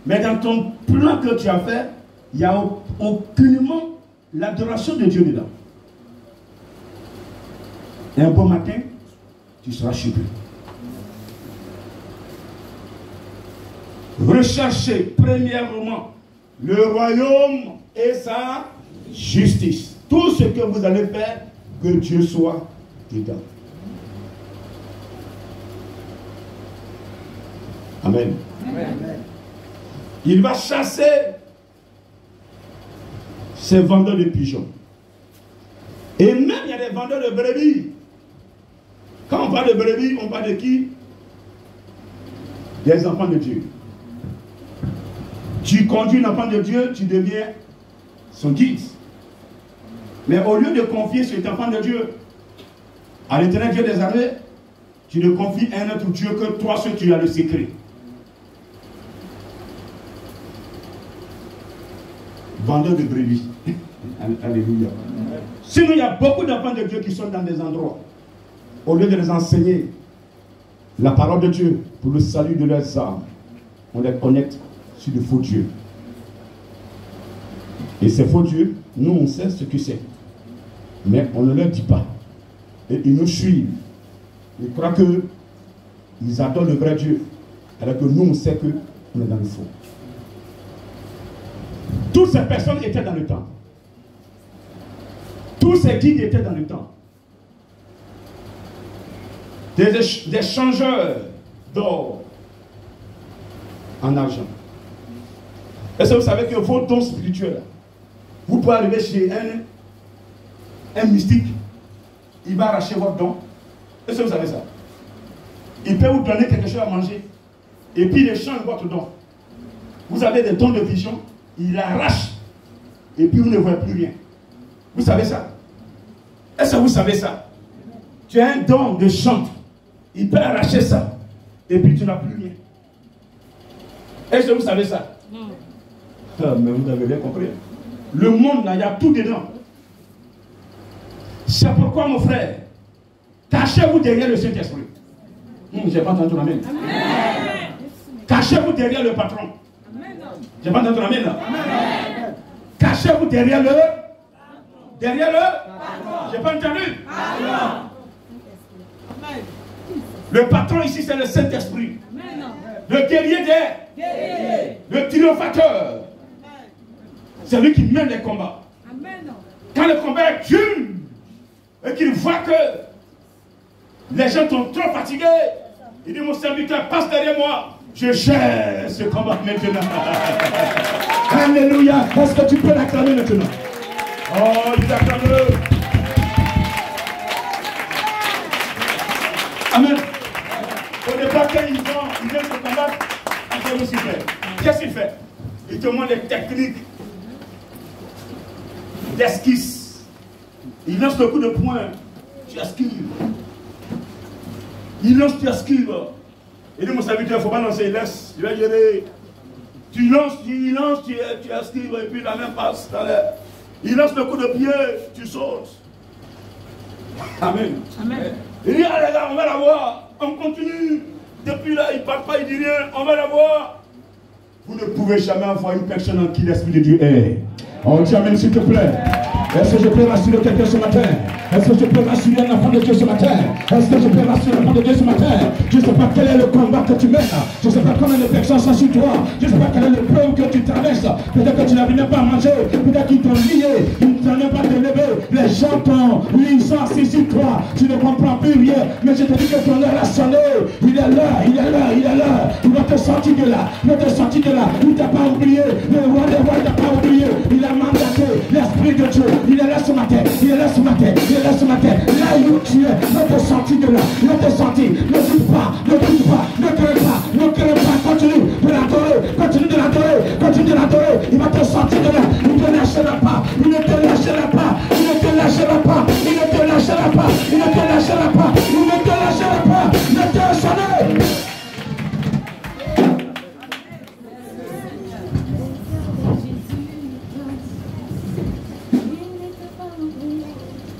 Mais dans ton plan que tu as fait, il n'y a aucunement l'adoration de Dieu dedans. Et un bon matin, tu seras surpris. Recherchez premièrement le royaume et sa justice. Tout ce que vous allez faire, que Dieu soit dedans. Amen. Amen. Il va chasser ces vendeurs de pigeons. Et même il y a des vendeurs de brebis. Quand on parle de brebis, on parle de qui? Des enfants de Dieu. Tu conduis un enfant de Dieu, tu deviens son guide. Mais au lieu de confier cet enfant de Dieu à l'Éternel Dieu des armées, tu ne confies à un autre Dieu que toi, seul tu as le secret. Vendeur de brebis. Alléluia. Sinon, il y a beaucoup d'enfants de Dieu qui sont dans des endroits. Au lieu de les enseigner la parole de Dieu pour le salut de leurs âmes, on les connecte sur de faux dieux. Et ces faux dieux, nous on sait ce que c'est. Mais on ne leur dit pas. Et ils nous suivent. Ils croient qu'ils adorent le vrai Dieu. Alors que nous on sait qu'on est dans le faux. Toutes ces personnes étaient dans le temple. Tous ces guides étaient dans le temple. Des changeurs d'or en argent. Est-ce que vous savez que vos dons spirituels, vous pouvez arriver chez un mystique, il va arracher votre don. Est-ce que vous savez ça? Il peut vous donner quelque chose à manger et puis il échange votre don. Vous avez des dons de vision, il arrache et puis vous ne voyez plus rien. Vous savez ça? Est-ce que vous savez ça? Tu as un don de chant, il peut arracher ça et puis tu n'as plus rien. Est-ce que vous savez ça? Ah, mais vous avez bien compris. Le monde là, il y a tout dedans. C'est pourquoi mon frère, cachez-vous derrière le Saint-Esprit. Je n'ai pas entendu amen. Cachez-vous derrière le patron. Je n'ai pas entendu amen. Cachez-vous derrière le... Derrière le... Je n'ai pas entendu. Le patron ici, c'est le Saint-Esprit. Le guerrier des... Le triomphateur. C'est lui qui mène les combats. Quand le combat est dur et qu'il voit que les gens sont trop fatigués, il dit mon serviteur, passe derrière moi. Je gère ce combat maintenant. Alléluia. Est-ce que tu peux l'acclamer maintenant? Oh, il acclame-le. Amen. Au départ, quand il vient se combattre, qu'est-ce qu'il fait? Il te montre des techniques d'esquisse. Il lance le coup de poing, tu esquives. Il lance, tu esquives. Il dit, mon serviteur, il ne faut pas lancer, il laisse. Il va dire, tu lances, tu esquives, et puis la main passe dans l'air. Il lance le coup de pied, tu sautes. Amen. Amen. Il dit, ah les gars, on va la voir. On continue. Depuis là, il ne parle pas, il ne dit rien. On va la voir. Vous ne pouvez jamais avoir une personne en qui l'Esprit de Dieu est. Oh, dis amen, s'il te plaît. Est-ce que je peux rassurer quelqu'un ce matin? Est-ce que je peux rassurer un enfant de Dieu ce matin? Est-ce que je peux rassurer un enfant de Dieu ce matin? Je ne sais pas quel est le combat que tu mènes. Je ne sais pas combien de personnes sont sur toi. Je ne sais pas quel est le problème que tu traverses. Peut-être que tu n'arrives même pas à manger. Peut-être qu'ils t'ont lié. Ils ne t'ont même pas te lever. Les gens t'ont. Ils sont assis sur toi. Tu ne comprends plus rien. Mais je te dis que ton heure a sonné. Il est là, il est là, il est là. Il va te sortir de là. Il va te sortir de là. Il ne t'a pas oublié. Le roi des rois ne t'a pas oublié. Il a mandaté l'Esprit de Dieu. Il est là ce matin. Il est là ce matin. Il est là ce matin. Là où tu es, ne te sortir de là. Ne te sortir. Ne doute pas. Ne doute pas. Ne crains pas. Ne crains pas. Continue de l'adorer. Continue de l'adorer. Continue de l'adorer. Il va te sortir de là. Il ne te lâchera pas. Il ne te lâchera pas. Il ne te lâchera pas. Il ne te lâchera pas. Il ne te lâchera pas. Il ne te lâchera pas. Ne te sonner.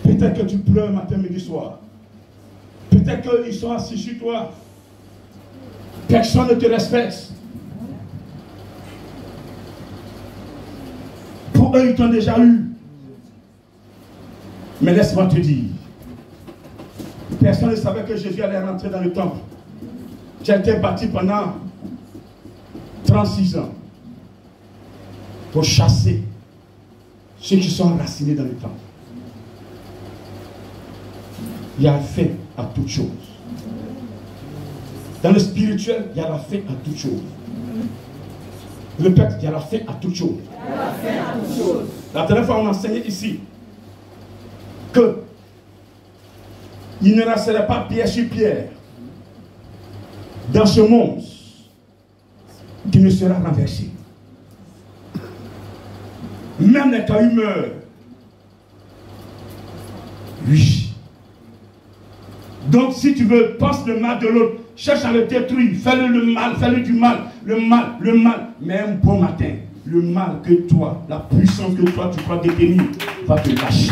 Peut-être que tu pleures matin, midi, soir. Peut-être qu'ils sont assis sur toi. Personne ne te respecte. Pour eux, ils t'ont déjà eu. Mais laisse-moi te dire, personne ne savait que Jésus allait rentrer dans le temple. Tu as été bâti pendant 36 ans pour chasser ceux qui sont enracinés dans le temple. Il y a la fin à toute chose. Dans le spirituel, il y a la fin à toute chose. Le peuple, il y a la fin à toute chose. La dernière fois, on enseignait ici que il ne resterait pas pierre sur pierre dans ce monde qui ne sera renversé. Même les cailloux meurent. Oui. Donc si tu veux, pense le mal de l'autre, cherche à le détruire, fais-le le mal, fais-le du mal, le mal, mais un bon matin, le mal que toi, la puissance que toi tu crois détenir, va te lâcher.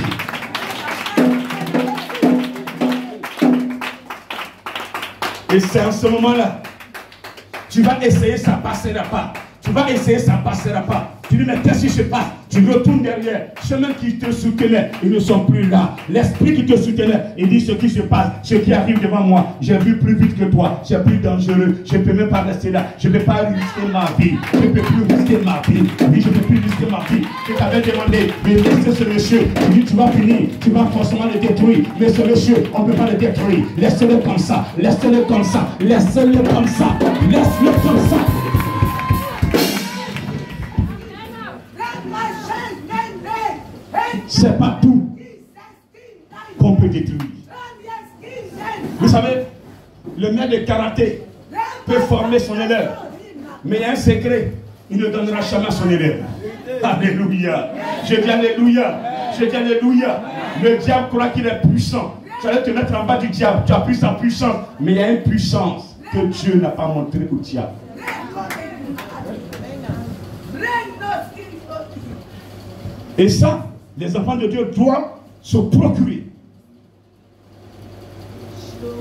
Et c'est en ce moment-là, tu vas essayer, ça ne passera pas. Tu vas essayer, ça ne passera pas. Tu dis, mais qu'est-ce qui se passe? Tu retournes derrière. Ceux-mêmes qui te soutenaient, ils ne sont plus là. L'esprit qui te soutenait, il dit ce qui se passe, ce qui arrive devant moi. J'ai vu plus vite que toi. C'est plus dangereux. Je ne peux même pas rester là. Je ne peux pas risquer ma vie. Je ne peux plus risquer ma vie. Oui, je ne peux plus risquer ma vie. Je t'avais demandé de laisser ce monsieur. Tu dis, tu vas finir. Tu vas forcément le détruire. Mais ce monsieur, on ne peut pas le détruire. Laisse-le comme ça. Laisse-le comme ça. Laisse-le comme ça. Laisse-le comme ça. C'est pas tout qu'on peut détruire. Vous savez, le maître de karaté peut former son élève, mais il y a un secret, il ne donnera jamais à son élève. Alléluia. Je dis alléluia. Je dis alléluia. Le diable croit qu'il est puissant. Tu allais te mettre en bas du diable. Tu as pris sa puissance, mais il y a une puissance que Dieu n'a pas montrée au diable. Et ça, les enfants de Dieu doivent se procurer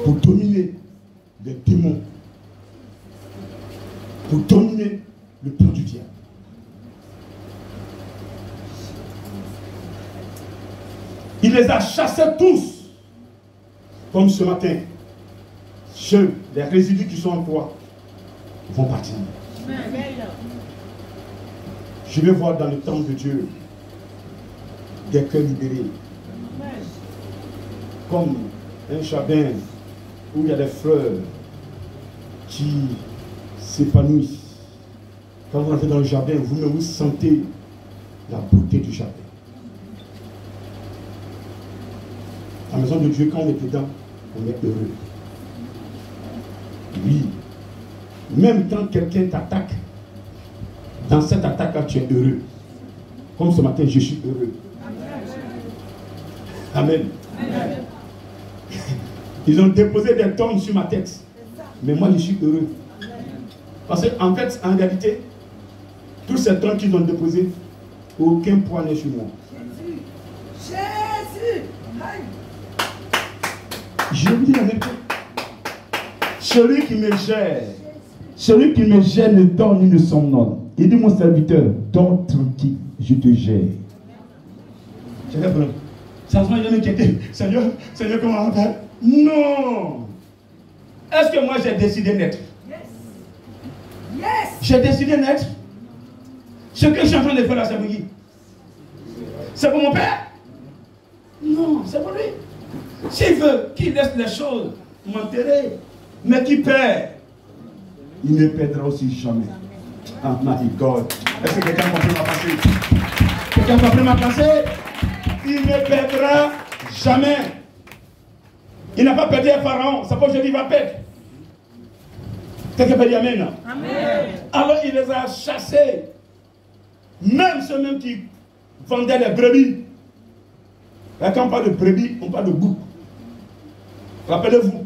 pour dominer les démons, pour dominer le plan du diable. Il les a chassés tous, comme ce matin. Ceux, les résidus qui sont en toi, vont partir. Je vais voir dans le temple de Dieu des cœurs libérés. Comme un jardin où il y a des fleurs qui s'épanouissent. Quand vous entrez dans le jardin, vous sentez la beauté du jardin. La maison de Dieu, quand on est dedans, on est heureux. Oui. Même quand quelqu'un t'attaque, dans cette attaque-là, tu es heureux. Comme ce matin, je suis heureux. Amen. Amen. Ils ont déposé des tonnes sur ma tête. Mais moi, je suis heureux. Parce qu'en fait, en réalité, tous ces tonnes qu'ils ont déposés, aucun poids n'est sur moi. Jésus. Je vous dis la vérité. Celui qui me gère ne dort ni ne somnole. Il dit, mon serviteur, dors tranquille, je te gère. J'ai des problèmes. Ça se met m'inquiéter. Seigneur, comment on va faire? Non. Est-ce que moi j'ai décidé d'être? Yes. Yes. J'ai décidé d'être. Ce que je suis en train de faire là, c'est pour qui? C'est pour mon père? Non, c'est pour lui. S'il veut qu'il laisse les choses m'enterrer, mais qui perd, il ne perdra aussi jamais. Ah, my God. Est-ce que quelqu'un a compris ma pensée? Quelqu'un a compris ma pensée? Il ne perdra jamais. Il n'a pas perdu un pharaon. Ça peut je dis, il va perdre. Quelqu'un peut dire amen. Amen. Alors il les a chassés. Même ceux-mêmes qui vendaient les brebis. Et quand on parle de brebis, on parle de bouc. Rappelez-vous.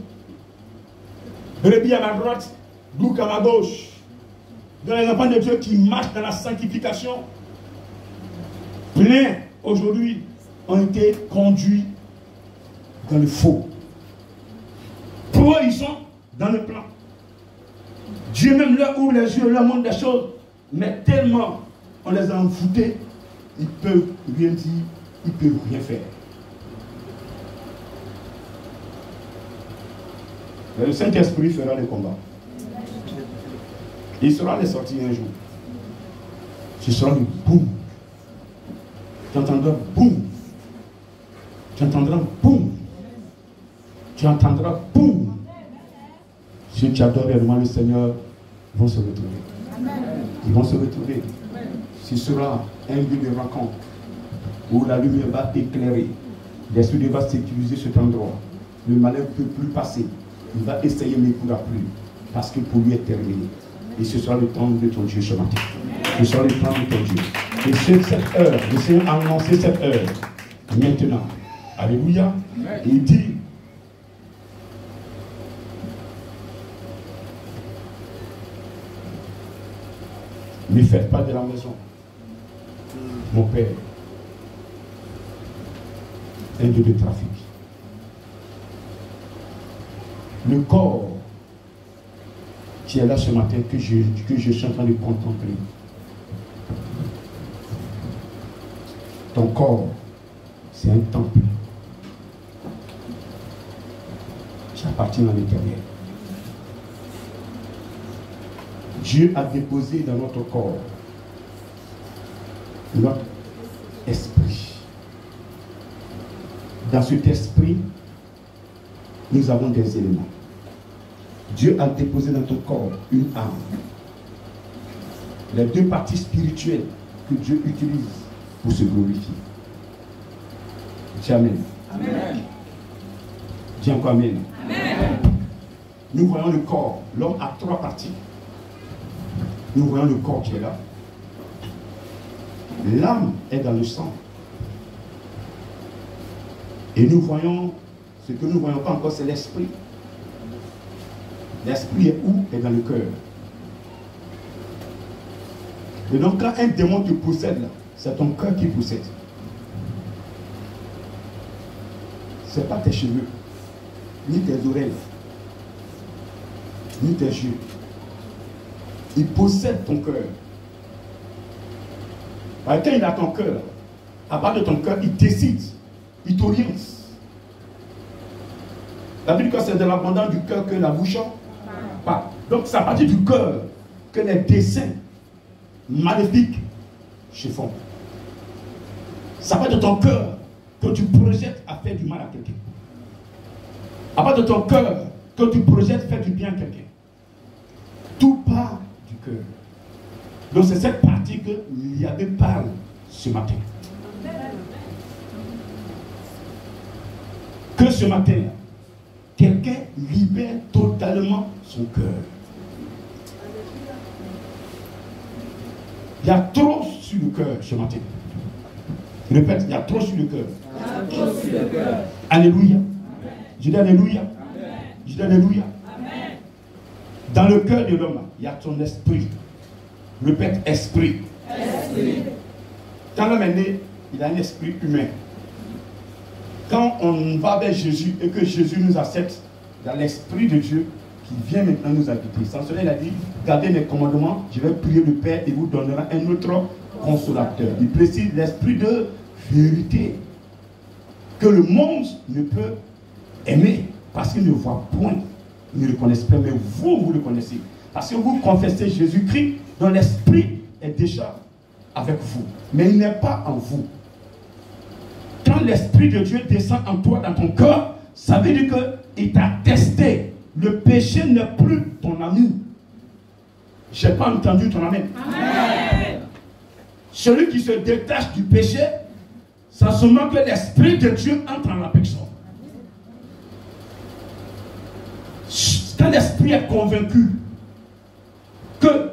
Brebis à ma droite, bouc à ma gauche. Dans les enfants de Dieu qui marchent dans la sanctification, plein aujourd'hui ont été conduits dans le faux. Pour eux, ils sont dans le plan. Dieu même leur ouvre les yeux, leur montre des choses, mais tellement on les a envoûtés, ils ne peuvent rien dire, ils ne peuvent rien faire. Mais le Saint-Esprit fera le combat. Il sera les sortir un jour. Ce sera le boum. Tu entendras boum. Tu entendras boum. Tu entendras boum. Ceux qui adorent réellement le Seigneur vont se retrouver. Ils vont se retrouver. Ce sera un lieu de rencontre où la lumière va éclairer. L'esprit va sécuriser cet endroit. Le malin ne peut plus passer. Il va essayer, mais il ne pourra plus. Parce que pour lui est terminé. Et ce sera le temps de ton Dieu ce matin. Ce sera le temps de ton Dieu. Et c'est cette heure, le Seigneur a annoncé cette heure. Maintenant. Alléluia. Et il dit, ne faites pas de la maison, mon Père, un lieu de trafic. Le corps qui est là ce matin, que je suis en train de contempler. Ton corps, c'est un temple qui appartient à l'Éternel. Dieu a déposé dans notre corps notre esprit. Dans cet esprit, nous avons des éléments. Dieu a déposé dans ton corps une âme. Les deux parties spirituelles que Dieu utilise pour se glorifier. Dis amen. Amen. Dis encore amen. Amen. Nous voyons le corps. L'homme a trois parties. Nous voyons le corps qui est là. L'âme est dans le sang. Et nous voyons, ce que nous ne voyons pas encore, c'est l'esprit. L'esprit est où? Est dans le cœur. Et donc quand un démon te possède, c'est ton cœur qui possède. Ce n'est pas tes cheveux, ni tes oreilles, ni tes yeux. Il possède ton cœur. Quand il a ton cœur, à part de ton cœur, il décide, il t'oriente. La Bible dit que c'est de l'abondance du cœur que la bouche parle. Donc c'est à partir du cœur que les desseins maléfiques se font. Ça part de ton cœur que tu projettes à faire du mal à quelqu'un. À part de ton cœur que tu projettes faire du bien à quelqu'un. Tout part du cœur. Donc c'est cette partie que Yahvé parle ce matin. que ce matin, quelqu'un libère totalement son cœur. Il y a trop sur le cœur ce matin. Je répète, il y a trop sur le cœur. Alléluia. Je dis Alléluia. Je dis Alléluia. Dans le cœur de l'homme, il y a ton esprit. Répète, esprit. Quand l'homme est né, il a un esprit humain. Quand on va vers Jésus et que Jésus nous accepte, il y a l'esprit de Dieu qui vient maintenant nous habiter. Sans cela, il a dit, gardez mes commandements, je vais prier le Père et vous donnera un autre consolateur. Il précise l'esprit de vérité que le monde ne peut aimer parce qu'il ne voit point, il ne le connaît pas, mais vous le connaissez. Parce que vous confessez Jésus-Christ, dont l'esprit est déjà avec vous, mais il n'est pas en vous. Quand l'esprit de Dieu descend en toi, dans ton cœur, ça veut dire qu'il t'a testé. Le péché n'est plus ton ami. Je n'ai pas entendu ton amen. Amen. Celui qui se détache du péché, c'est seulement que l'esprit de Dieu entre en la personne. Quand l'esprit est convaincu que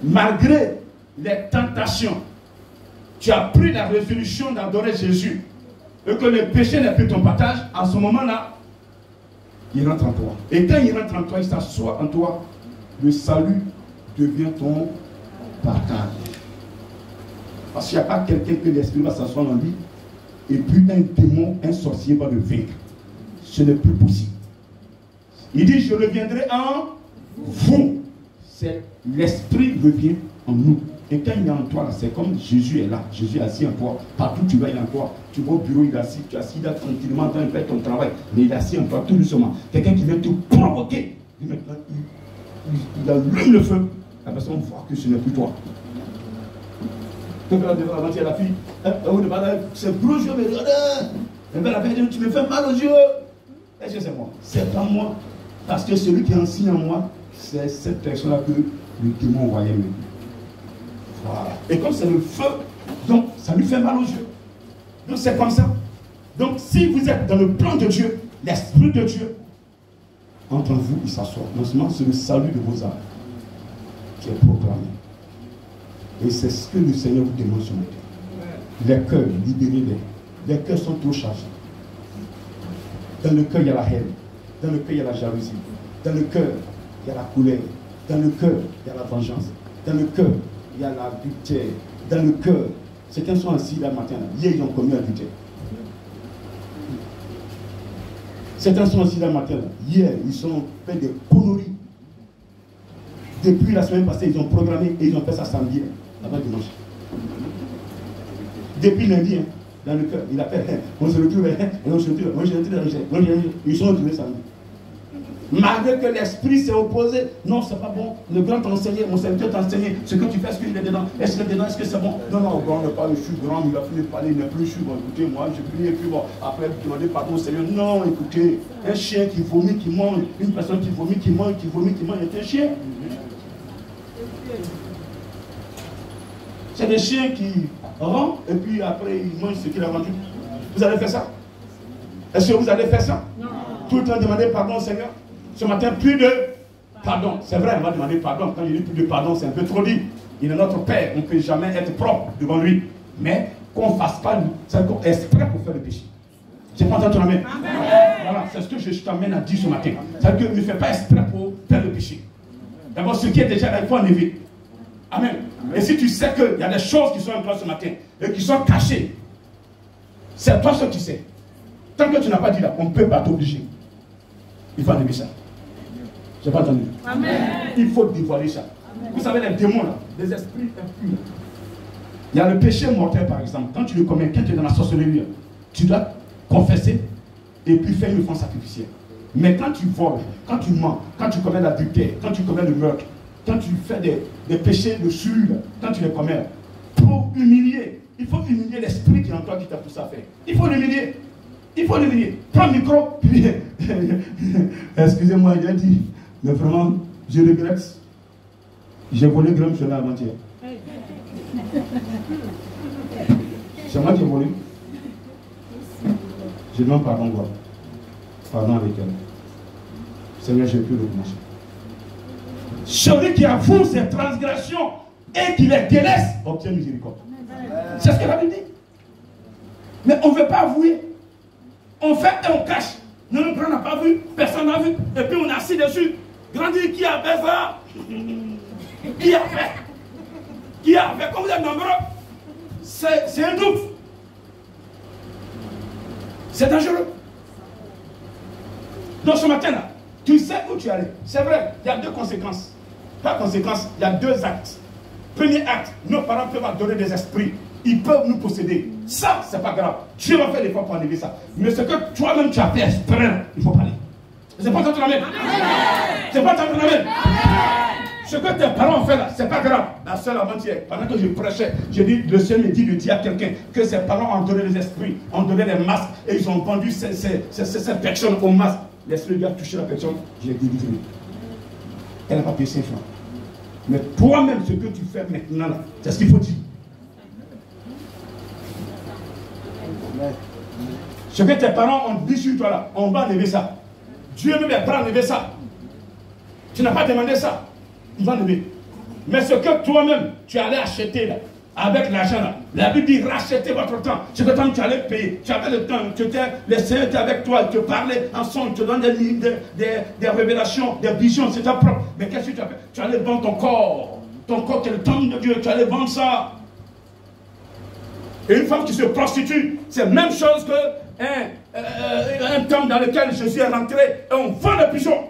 malgré les tentations, tu as pris la résolution d'adorer Jésus et que le péché n'est plus ton partage, à ce moment-là, il rentre en toi. Et quand il rentre en toi, il s'assoit en toi, le salut devient ton partage. Parce qu'il n'y a pas quelqu'un que l'esprit va s'asseoir en lui et puis un démon, un sorcier va le vaincre. Ce n'est plus possible. Il dit, je reviendrai en vous. C'est l'esprit revient en nous. Et quand il est en toi, c'est comme Jésus est là. Jésus est assis en toi. Partout où tu vas, il est en toi. Tu vas au bureau, il est assis. Tu es assis là tranquillement en train de faire ton travail. Mais il est assis en toi tout doucement. Quelqu'un qui vient te provoquer. Et maintenant, il allume le feu. La personne voit que ce n'est plus toi. Donc là, devant la la fille, c'est gros yeux, mais la fille dit, tu me fais mal aux yeux. Est-ce que c'est moi? C'est pas moi. Parce que celui qui enseigne en moi, c'est cette personne-là que le démon voyait même. Voilà. Et comme c'est le feu, donc ça lui fait mal aux yeux. Donc c'est comme ça. Donc si vous êtes dans le plan de Dieu, l'esprit de Dieu, entre vous, il s'assoit. Non seulement c'est le salut de vos âmes qui est proclamé. Et c'est ce que le Seigneur vous demande ce matin. Les cœurs, libérez-les. Les cœurs sont trop chargés. Dans le cœur, il y a la haine. Dans le cœur, il y a la jalousie. Dans le cœur, il y a la colère. Dans le cœur, il y a la vengeance. Dans le cœur, il y a l'adultère. Dans le cœur, certains sont assis là le matin. Hier, ils ont commis l'adultère. Certains sont assis là le matin. Hier, ils ont fait des conneries. Depuis la semaine passée, ils ont programmé et ils ont fait ça samedi, avant dimanche. Depuis lundi, dans le cœur, il a fait, on se retrouve, et on se retrouve, ils sont retrouvés samedi. Malgré que l'esprit s'est opposé, non, c'est pas bon. Le grand t'a enseigné, mon serviteur t'a enseigné, ce que tu fais, est-ce qu'il est dedans? Est-ce que dedans, est-ce que c'est bon? Non, non, grand n'est pas, je suis grand, il a fini de parler, il n'est plus, je suis bon, écoutez, moi, je prie, et puis bon, après, vous demandez pardon au Seigneur. Non, écoutez, un chien qui vomit, qui mange, une personne qui vomit, qui mange, est un chien. C'est des chiens qui rentrent et puis après ils mangent ce qu'il a vendu. Vous allez faire ça? Est-ce que vous allez faire ça? Non. Tout le temps demander pardon au Seigneur. Ce matin, plus de pardon. C'est vrai, on va demander pardon. Quand je dis plus de pardon, c'est un peu trop dit. Il est notre Père. On ne peut jamais être propre devant lui. Mais qu'on ne fasse pas, c'est exprès pour faire le péché. J'ai pas entendu ton amen. Voilà, c'est ce que je t'amène à dire ce matin. C'est-à-dire que ne fais pas exprès pour faire le péché. D'abord, ce qui est déjà là, il faut enlever. Amen. Et si tu sais qu'il y a des choses qui sont en place ce matin et qui sont cachées, c'est toi ce que tu sais. Tant que tu n'as pas dit là, on ne peut pas t'obliger. Il faut enlever ça. Je n'ai pas entendu. Amen. Il faut dévoiler ça. Amen. Vous savez, les démons là, les esprits impurs. Il y a le péché mortel par exemple. Quand tu le commets, quand tu es dans la sorcellerie, tu dois confesser et puis faire une offrande sacrificielle. Mais quand tu voles, quand tu mens, quand tu commets l'adultère, quand tu commets le meurtre, quand tu fais des péchés de souille, quand tu les commets, pour humilier, il faut humilier l'esprit qui est en toi qui t'a poussé à faire. Il faut l'humilier. Il faut l'humilier. Prends le micro, puis excusez-moi, j'ai dit, mais vraiment, je regrette. J'ai volé Graham Sola avant-hier. C'est moi qui ai volé. Je demande pardon, quoi. Pardon avec elle. Seigneur, je ne peux plus recommencer. Celui qui avoue ses transgressions et qui les délaisse obtient miséricorde. C'est ce que la Bible dit. Mais on ne veut pas avouer. On fait et on cache. Notre grand n'a pas vu, personne n'a vu. Et puis on est assis dessus. Grandi, qui a fait ça? Qui a fait? Qui a fait? Comme vous êtes nombreux, c'est un doute. C'est dangereux. Donc ce matin-là, tu sais où tu es allé. C'est vrai, il y a deux conséquences. Par conséquence, il y a deux actes. Premier acte, nos parents peuvent adorer des esprits. Ils peuvent nous posséder. Ça, c'est pas grave. Dieu va faire l'effort pour enlever ça. Mais ce que toi-même tu as fait exprès, il faut parler. C'est pas entendre la même. C'est pas entendre la même. Ce que tes parents ont fait là, c'est pas grave. La seule avant-hier, pendant que je prêchais, j'ai dit, le Seigneur me dit de dire à quelqu'un que ses parents ont donné les esprits, ont donné les masques et ils ont vendu ces personnes au masque. L'esprit lui a touché la personne, je l'ai délivré. Elle n'a pas payé 5 francs. Mais toi-même, ce que tu fais maintenant là, c'est ce qu'il faut dire. Ce que tes parents ont dit sur toi là, on va enlever ça. Dieu même est prêt à enlever ça. Tu n'as pas demandé ça. Il va enlever. Mais ce que toi-même, tu allais acheter là, avec l'argent là, la Bible dit rachetez votre temps. Ce que temps tu allais payer. Tu avais le temps. Le Seigneur était avec toi. Il te parlait en son. Il te donne des révélations, des visions. C'est ta propre. Mais qu'est-ce que tu as fait? Tu allais vendre ton corps. Ton corps, c'est le temple de Dieu. Tu allais vendre ça. Et une femme qui se prostitue, c'est la même chose que un temple dans lequel je suis rentré et on vend les pigeons.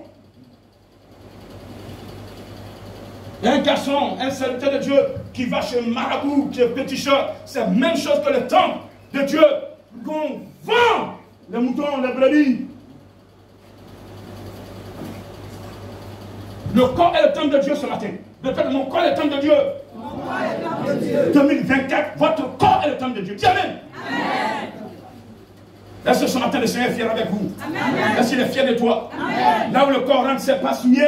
Et un garçon, un serviteur de Dieu qui va chez Marabout, qui est péticheur, c'est la même chose que le temple de Dieu. Qu'on vend les moutons, les brebis. Le corps est le temple de Dieu ce matin. Mon corps est le temple de Dieu. 2024, votre corps est le temple de Dieu. Dis amen. Est-ce que ce matin le Seigneur est fier avec vous? Est-ce qu'il est fier de toi? Amen. Là où le corps rentre, c'est pas souillé.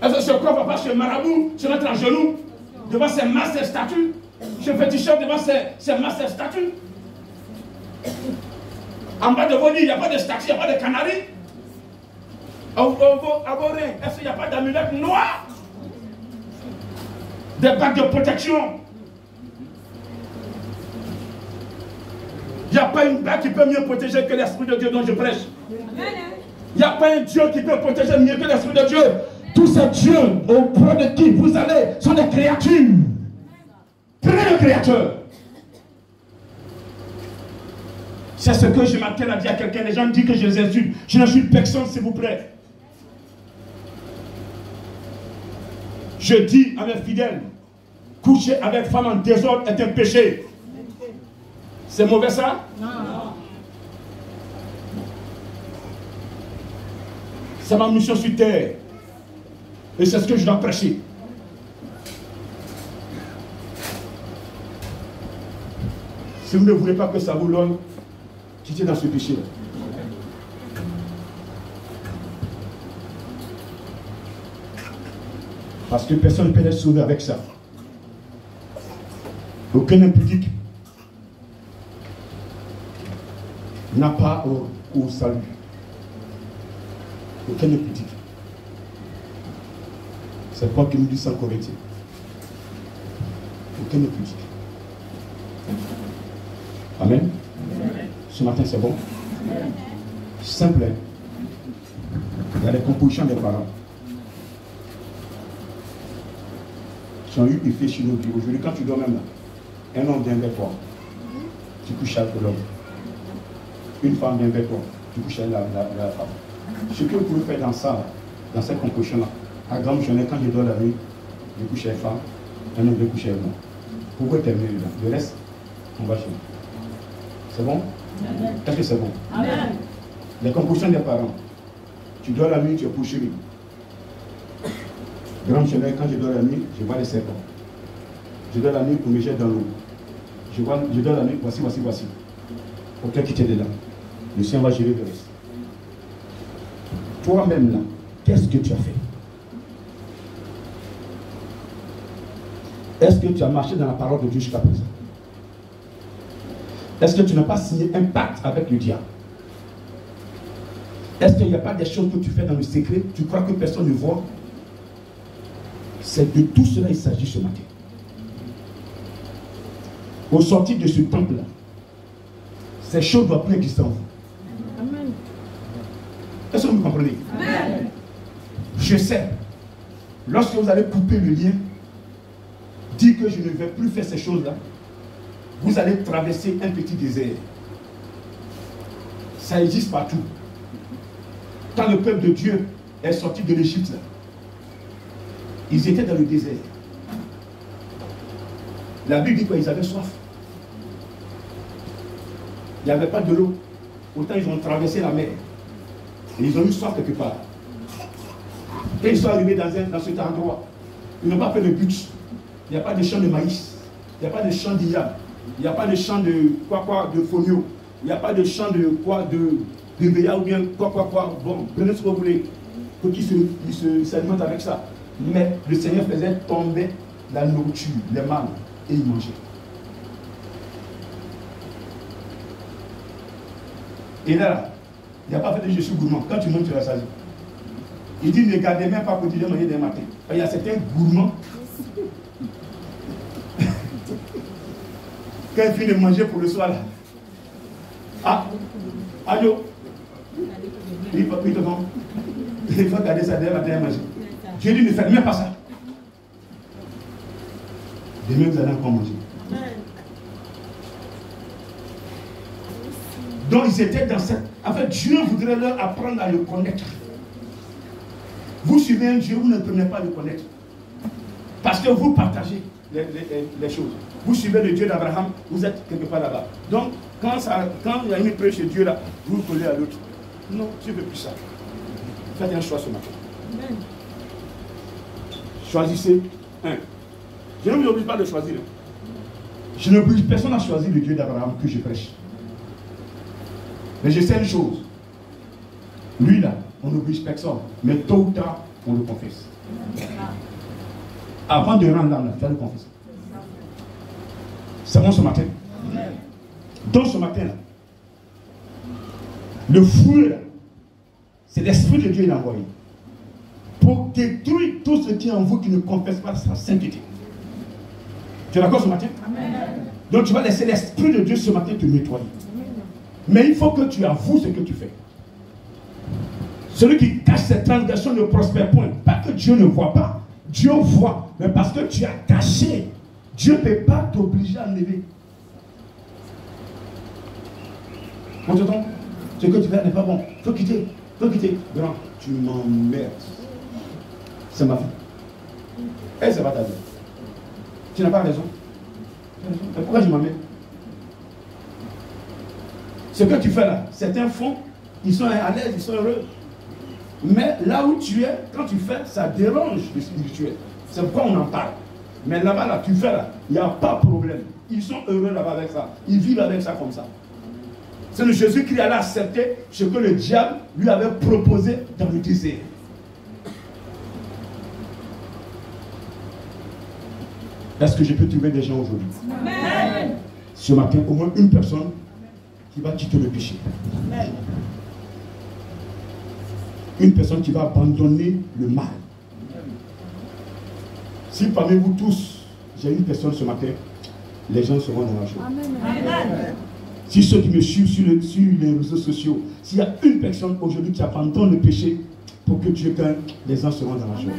Est-ce que ce corps ne va pas chez Marabout, se mettre en genoux, devant ses masses et statues, chez Féticheur, devant ses masses et statues? En bas de vos lits, il n'y a pas de statues, il n'y a pas de canaries. À vos reins, est-ce qu'il n'y a pas d'amulettes noires? Des bagues de protection? Il n'y a pas une bague qui peut mieux protéger que l'Esprit de Dieu dont je prêche. Il n'y a pas un Dieu qui peut protéger mieux que l'Esprit de Dieu. Tous ces dieux auprès de qui vous allez sont des créatures. Prenez le Créateur. C'est ce que je m'attelle à dire à quelqu'un. Les gens disent que je les insulte. Je n'insulte personne, s'il vous plaît. Je dis à mes fidèles, coucher avec femme en désordre est un péché. C'est mauvais ça? Non. C'est ma mission sur terre. Et c'est ce que je dois prêcher. Si vous ne voulez pas que ça vous logne, quittez dans ce péché-là. Parce que personne ne peut être sauvé avec ça. Aucun impudique n'a pas au salut. Aucun impudique. C'est Paul qui nous dit ça en Corinthiens. Aucun impudique. Amen. Ce matin, c'est bon. Simple. Il y a les compositions des parents. Qui ont eu effet chez nous. Aujourd'hui, quand tu dors même là, un homme vient vers toi, tu couches avec l'homme. Une femme vient vers toi, tu couches avec la femme. Ce que vous pouvez faire dans ça, dans cette composition-là, à grande journée, quand je dors la nuit, je couche avec femme, un homme vient coucher avec moi. Pourquoi terminer là? Le reste, on va chez nous. C'est bon? Est-ce que c'est bon? Amen. Les compositions des parents. Tu dors la nuit, tu es couché. Grande journée, quand je dors la nuit, je vois les serpents. Je dors la nuit pour me jeter dans l'eau. Je dors la nuit, voici. Aucun qui t'est dedans. Le Seigneur va gérer le reste. Toi-même là, qu'est-ce que tu as fait? Est-ce que tu as marché dans la parole de Dieu jusqu'à présent? Est-ce que tu n'as pas signé un pacte avec le diable? Est-ce qu'il n'y a pas des choses que tu fais dans le secret? Tu crois que personne ne voit? C'est de tout cela qu'il s'agit ce matin. Au sortir de ce temple-là, ces choses ne doivent plus exister en vous. Amen. Est-ce que vous me comprenez? Amen. Je sais, lorsque vous allez couper le lien, dire que je ne vais plus faire ces choses-là, vous allez traverser un petit désert. Ça existe partout. Quand le peuple de Dieu est sorti de l'Égypte, ils étaient dans le désert. La Bible dit qu'ils avaient soif. Il n'y avait pas de l'eau. Autant ils ont traversé la mer. Et ils ont eu soif quelque part. Et ils sont arrivés dans cet endroit. Ils n'ont pas fait de but. Il n'y a pas de champ de maïs. Il n'y a pas de champ d'igname. Il n'y a pas de champ de de fonio. Il n'y a pas de champ de béa ou bien quoi. Bon, prenez ce que vous voulez. Pour qu'ils s'alimentent avec ça. Mais le Seigneur faisait tomber la nourriture, les mâles, et ils mangeaient. Et là, il n'y a pas fait de je suis gourmand. Quand tu manges, tu vas salir. Il dit ne gardez même pas quotidien manger des matins. Il y a certains gourmands. Quand il finit de manger pour le soir, là. Ah, allô? Il faut garder ça dès le matin à manger. Dieu dit ne faites même pas ça. Demain vous allez encore manger. Donc ils étaient dans cette... En fait, Dieu voudrait leur apprendre à le connaître. Vous suivez un Dieu, vous ne prenez pas à le connaître. Parce que vous partagez les choses. Vous suivez le Dieu d'Abraham, vous êtes quelque part là-bas. Donc, quand il y a une preuve chez Dieu là, vous vous collez à l'autre. Non, je ne veux plus ça. Faites un choix ce matin. Amen. Choisissez un. Je ne vous oblige pas de choisir. Je n'oblige personne à choisir le Dieu d'Abraham que je prêche. Mais je sais une chose. Lui là, on n'oblige personne. Mais tôt ou tard, on le confesse. Avant de rendre l'âme là, tu vas le confesser. C'est bon ce matin. Donc ce matin là, le fruit là, c'est l'Esprit de Dieu qui l'a envoyé. Pour détruire tout ce qui est en vous qui ne confesse pas sa sainteté. Tu es d'accord ce matin? Amen. Donc tu vas laisser l'Esprit de Dieu ce matin te nettoyer. Amen. Mais il faut que tu avoues ce que tu fais. Celui qui cache cette transgression ne prospère point. Pas que Dieu ne voit pas. Dieu voit. Mais parce que tu as caché. Dieu ne peut pas t'obliger à lever. On t'entend? Ce que tu fais n'est pas bon. Il faut quitter. Il faut quitter. Grand, tu m'emmerdes. C'est ma vie. Et c'est pas ta vie. Tu n'as pas raison. Mais pourquoi je m'emmerde? Ce que tu fais là, certains font, ils sont à l'aise, ils sont heureux. Mais là où tu es, quand tu fais, ça dérange le spirituel. C'est pourquoi on en parle. Mais là-bas, là, tu fais là, il n'y a pas de problème. Ils sont heureux là-bas avec ça. Ils vivent avec ça comme ça. C'est le Jésus qui allait accepter ce que le diable lui avait proposé dans le désert. Est-ce que je peux trouver des gens aujourd'hui? Amen. Ce matin, au moins une personne qui va quitter le péché. Amen. Une personne qui va abandonner le mal. Si parmi vous tous, j'ai une personne ce matin, les gens seront dans la joie. Amen. Si ceux qui me suivent sur les réseaux sociaux, s'il y a une personne aujourd'hui qui abandonne le péché, pour que Dieu gagne, les gens seront dans la joie.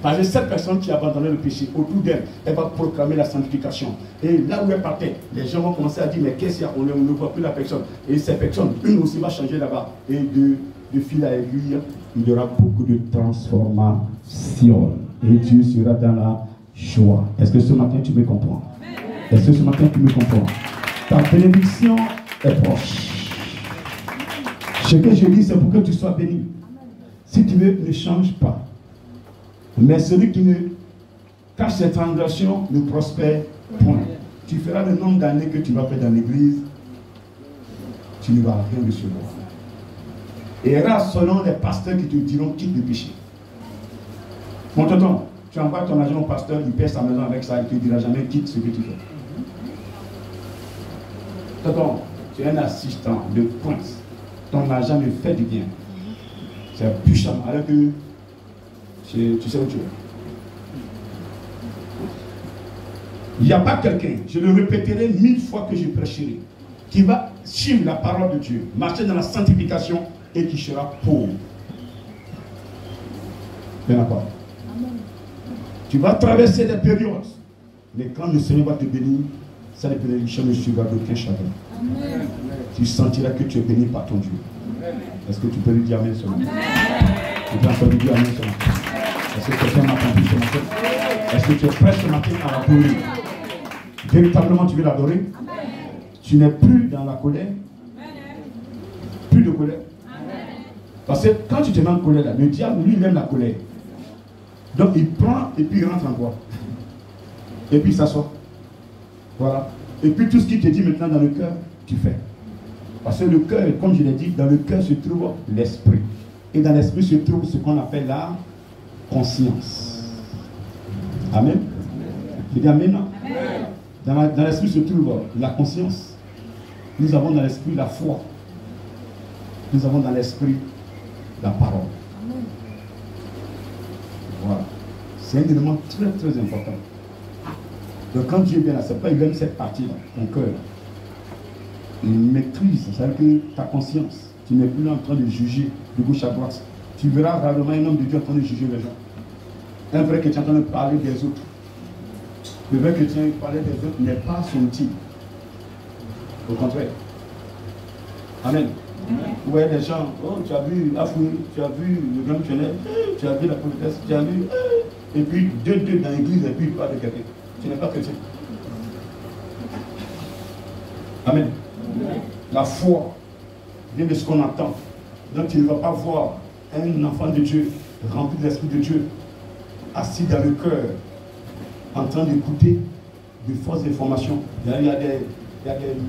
Parce que cette personne qui a abandonné le péché, autour d'elle, elle va proclamer la sanctification. Et là où elle partait, les gens vont commencer à dire, mais qu'est-ce qu'il y a? On ne voit plus la personne. Et cette personne, une aussi va changer là-bas. Et de fil à aiguille, il y aura beaucoup de transformation. Et Dieu sera dans la joie. Est-ce que ce matin tu me comprends? Est-ce que ce matin tu me comprends? Ta bénédiction est proche. Ce que je dis, c'est pour que tu sois béni. Si tu veux, ne change pas. Mais celui qui ne cache ses transgressions ne prospère point. Tu feras le nombre d'années que tu vas faire dans l'église, tu ne vas rien recevoir. Et là, selon les pasteurs qui te diront quitte le péché. Mon tonton, tu envoies ton argent au pasteur, il paie sa maison avec ça, il ne te dira jamais quitte ce que tu fais. Tonton, tu es un assistant de prince. Ton argent me fait du bien. C'est puissant. Alors que tu sais où tu es. Il n'y a pas quelqu'un, je le répéterai 1000 fois que je prêcherai, qui va suivre la parole de Dieu, marcher dans la sanctification et qui sera pauvre. Il n'y en a pas. Tu vas traverser des périodes, mais quand le Seigneur va te bénir, ça ne bénédiction ne suivra d'aucun chagrin. Tu sentiras que tu es béni par ton Dieu. Est-ce que tu peux lui dire amen ce matin? Tu peux encore lui dire amen ce matin? Est-ce que quelqu'un m'a compris ce matin? Est-ce que tu es prêt ce matin à l'adorer? Véritablement tu veux l'adorer? Tu n'es plus dans la colère? Plus de colère? Parce que quand tu te mets en colère là, le diable lui il aime la colère. Donc il prend et puis il rentre en toi. Et puis il s'assoit. Voilà. Et puis tout ce qu'il te dit maintenant dans le cœur, tu fais. Parce que le cœur, comme je l'ai dit, dans le cœur se trouve l'esprit. Et dans l'esprit se trouve ce qu'on appelle la conscience. Amen. Je dis amen, non? Dans l'esprit se trouve la conscience. Nous avons dans l'esprit la foi. Nous avons dans l'esprit la parole. Voilà. C'est un élément très très important. Donc quand Dieu vient là, c'est pas il aime cette partie-là, ton cœur. Il maîtrise, c'est-à-dire que ta conscience, tu n'es plus là en train de juger de gauche à droite. Tu verras rarement un homme de Dieu en train de juger les gens. Un vrai chrétien en train de parler des autres. Le vrai chrétien parler des autres n'est pas son type. Au contraire. Amen. Vous voyez les gens, oh tu as vu Afoui, tu as vu le grand missionnaire, tu as vu la politesse, tu as vu, et puis deux dans l'église et puis il parle de quelqu'un. Tu n'es pas chrétien. Amen. La foi vient de ce qu'on entend. Donc tu ne vas pas voir un enfant de Dieu rempli de l'Esprit de Dieu, assis dans le cœur, en train d'écouter de fausses informations. Il y a des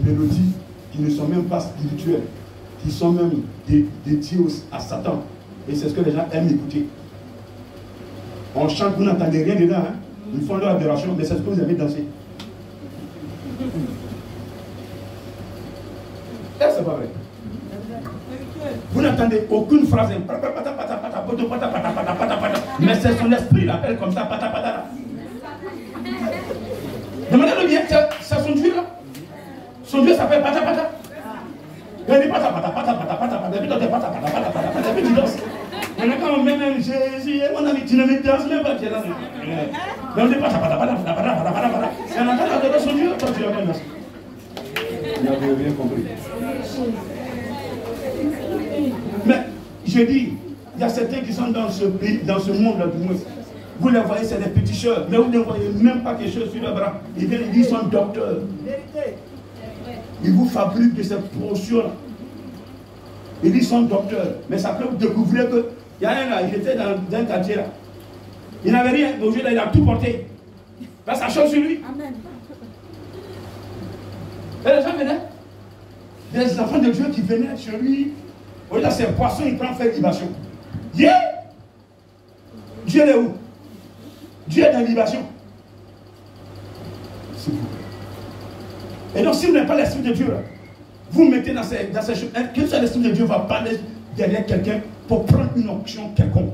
mélodies qui ne sont même pas spirituelles, qui sont même dédiées à Satan. Et c'est ce que les gens aiment écouter. On chante, vous n'entendez rien dedans. Hein? Ils font leur adoration, mais c'est ce que vous avez dansé. C'est pas vrai. Vous n'entendez aucune phrase. Mais c'est son esprit, il appelle comme ça. Demandez-le bien, c'est son Dieu là. Son Dieu s'appelle pata pata. Il dit pata pata pata pata pata pata. Et puis tu pata pata pata pata pata. Et puis tu danses. Maintenant quand on met même Jésus, mon ami, tu ne me danses même pas. Mais on dit pata pata pata pata pata pata pata. Et on entend adorer son Dieu, toi tu l'as danser. Vous n'avez rien compris. Mais je dis, il y a certains qui sont dans ce pays, dans ce monde-là du moins. Vous les voyez, c'est des petits chers, mais vous ne voyez même pas quelque chose sur leurs bras. Ils viennent, ils sont docteurs. Ils vous fabriquent de ces potions-là. Ils disent qu'ils sont docteurs. Mais ça peut vous découvrir que il y a un là, il était dans un quartier là. Il n'avait rien, mais aujourd'hui il a tout porté. Là, ça change sur lui. Amen. Et les gens venaient, des enfants de Dieu qui venaient chez lui. Au lieu de ces poissons, il prend faire libation. Yeah! Dieu est où? Dieu est dans la libation. Et donc, si vous n'avez pas l'esprit de Dieu, là, vous mettez dans ces choses. Que ce l'esprit de Dieu va parler derrière quelqu'un pour prendre une onction quelconque.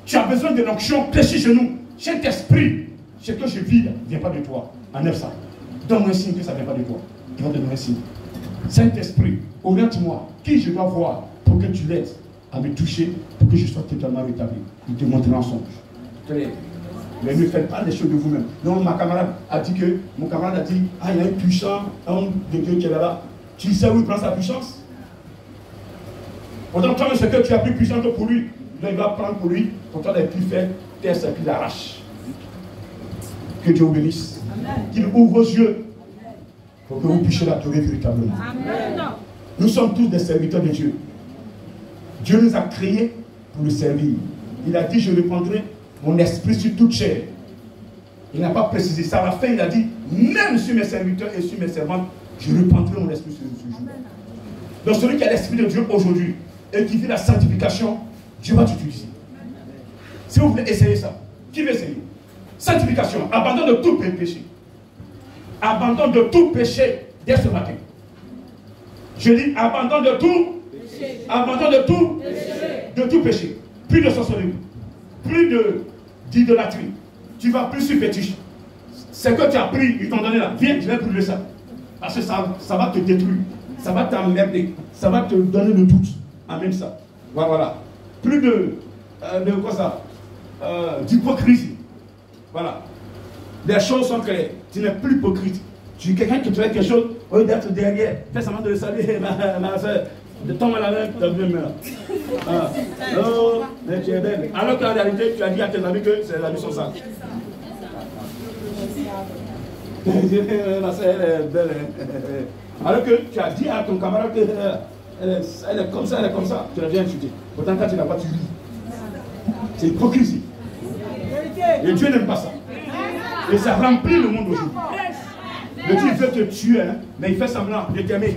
Tu as besoin de l'onction prêchée chez nous. Saint-Esprit, ce que je vis, ne vient pas de toi. Enlève ça. Donne-moi un signe que ça ne vient pas de toi. Il va te donner un signe. Saint-Esprit, oriente-moi. Qui je dois voir pour que tu l'aides à me toucher, pour que je sois totalement rétabli. Il te montrera en songe. Mais ne faites pas les choses de vous-même. Non, ma camarade a dit que, mon camarade a dit, ah, il y a un puissant homme de Dieu qui est là-bas. Tu sais où il prend sa puissance? Pourtant, toi, ce que tu as pris puissant pour lui, là, il va prendre pour lui, pourtant, il a pu faire test et puis il arrache. Que Dieu vous bénisse. Qu'il ouvre vos yeux pour que vous puissiez l'adorer véritablement. Amen. Nous sommes tous des serviteurs de Dieu. Dieu nous a créés pour le servir. Il a dit, je répandrai mon esprit sur toute chair. Il n'a pas précisé ça. À la fin, il a dit, même sur mes serviteurs et sur mes servantes, je répandrai mon esprit sur ce jour. Donc celui qui a l'esprit de Dieu aujourd'hui et qui vit la sanctification, Dieu va t'utiliser. Si vous voulez essayer ça, qui veut essayer? Sanctification, abandon de tout péché. Abandon de tout péché dès ce matin. Je dis abandon de tout. Abandon de tout. De tout péché. Plus de sorcellerie. Plus d'idolâtrie. Tu vas plus sur fétiche. C'est que tu as pris, ils t'ont donné là. Viens, je vais brûler ça. Parce que ça va te détruire. Ça va t'emmerder. Ça va te donner le doute. Amène ça. Voilà. Plus de quoi ça? D'hypocrisie. Voilà. Les choses sont claires. Tu n'es plus hypocrite. Tu es quelqu'un qui te fait quelque chose, au lieu d'être derrière, fais semblant de le saluer, ma soeur, de tomber à la main, tu as vu là. Oh, mais tu es belle. Alors qu'en réalité, tu as dit à tes amis que ses amis sont sales. Ma soeur, elle est belle. Alors que tu as dit à ton camarade que elle est comme ça, elle est comme ça. Tu l'as bien insulté. Pourtant, quand tu n'as pas, tu lis. C'est hypocrisie. Et Dieu n'aime pas ça. Et ça remplit le monde aujourd'hui. Le Dieu veut te tuer, hein, mais il fait semblant de t'aimer.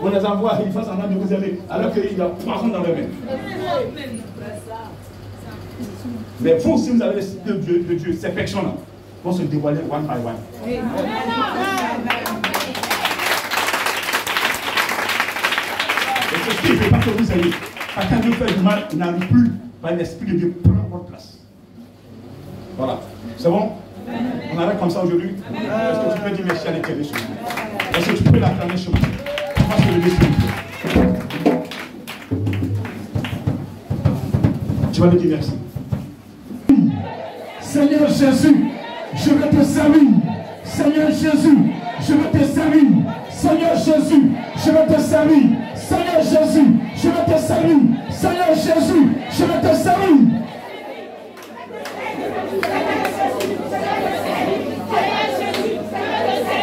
On les envoie, il fait semblant de vous aimer, alors qu'il a poison dans les mains. Mais vous, si vous avez l'esprit de Dieu, ces perfections-là vont se dévoiler one by one. Et ce qui ne fait pas que vous ayez. Quand Dieu fait du mal, il n'arrive plus. L'esprit de Dieu prend votre place. Voilà. C'est bon? On arrête comme ça aujourd'hui. Est-ce que tu peux dire merci à l'Éternel sur moi? Est-ce que tu peux l'acclamer sur moi? Parce que le Dieu. Tu vas lui dire merci. Seigneur Jésus, je veux te servir. Seigneur Jésus, je veux te servir. Seigneur Jésus, je veux te servir. Seigneur Jésus, je veux te servir. Seigneur Jésus, je veux te servir.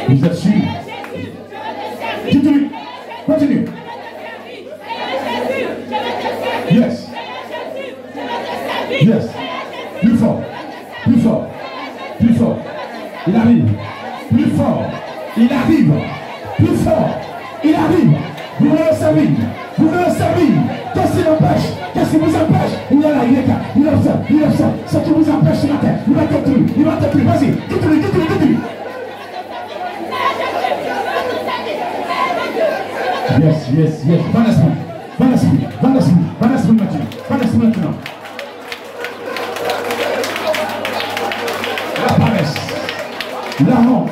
Vous êtes sûr? Dites-lui. Continue. Yes. Yes. Plus fort. Plus fort. Plus fort. Il arrive. Plus fort. Il arrive. Plus fort. Il arrive. Vous voulez le servir. Vous voulez le servir. Qu'est-ce qui l'empêche? Qu'est-ce qui vous empêche? Il est là, il est là. Il observe. Il observe. Ce qui vous empêche ce matin. Il va t'écrire. Il va t'écrire. Vas-y. Dites-lui. Dites-lui. Dites-lui. Yes, yes, yes. Van l'esprit. Van l'esprit. Van l'esprit. Van l'esprit maintenant. Van l'esprit maintenant. La paresse. La honte.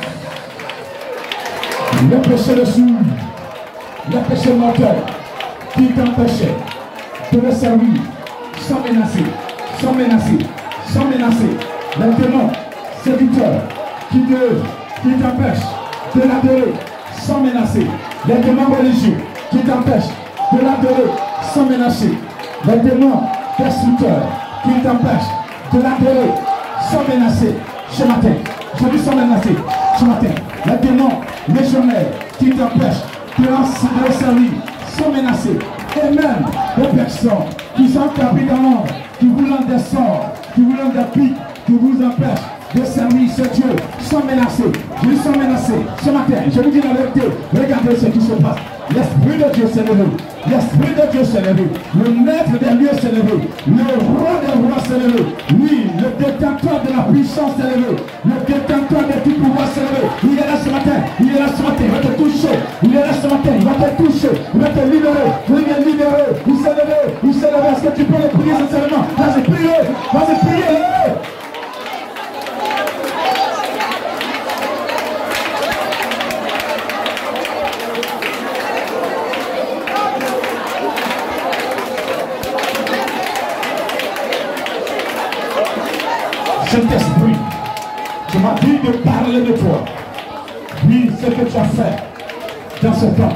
Le péché de souille. Le péché mortel qui t'empêchait de le servir sans menacer. Sans menacer. Sans menacer. Les démons séducteurs qui t'empêchent de l'adorer sans menacer. Les démons religieux qui t'empêchent de l'adorer sans menacer. Les démons destructeurs qui t'empêchent de l'adorer sans menacer. Ce matin, je dis sans menacer. Ce matin, les démons légionnaires qui t'empêchent de le servir sans menacer. Et même les personnes qui sont capées dans l'ombre, qui vous lancent des sorts, qui vous lancent des pics, qui vous empêchent de servir ce Dieu sans menacer. Je dis sans menacer. Ce matin, je vous dis la vérité. Regardez ce qui se passe. L'Esprit de Dieu s'est levé. L'Esprit de Dieu s'est levé. Le maître des lieux s'est levé. Le roi des rois s'est levé. Oui, le détenteur de la puissance s'est levé. Le détenteur de tout pouvoir s'est levé. Il est là ce matin. Il est là ce matin. Il va te toucher. Il est là ce matin. Il va te toucher. Il va te libérer. Il est libéré. Il s'est levé. Il s'est levé. Est-ce que tu peux le prier sincèrement? Vas-y, priez. Vas-y, priez. Saint-Esprit, tu m'as dit de parler de toi. Oui, ce que tu as fait dans ce temps,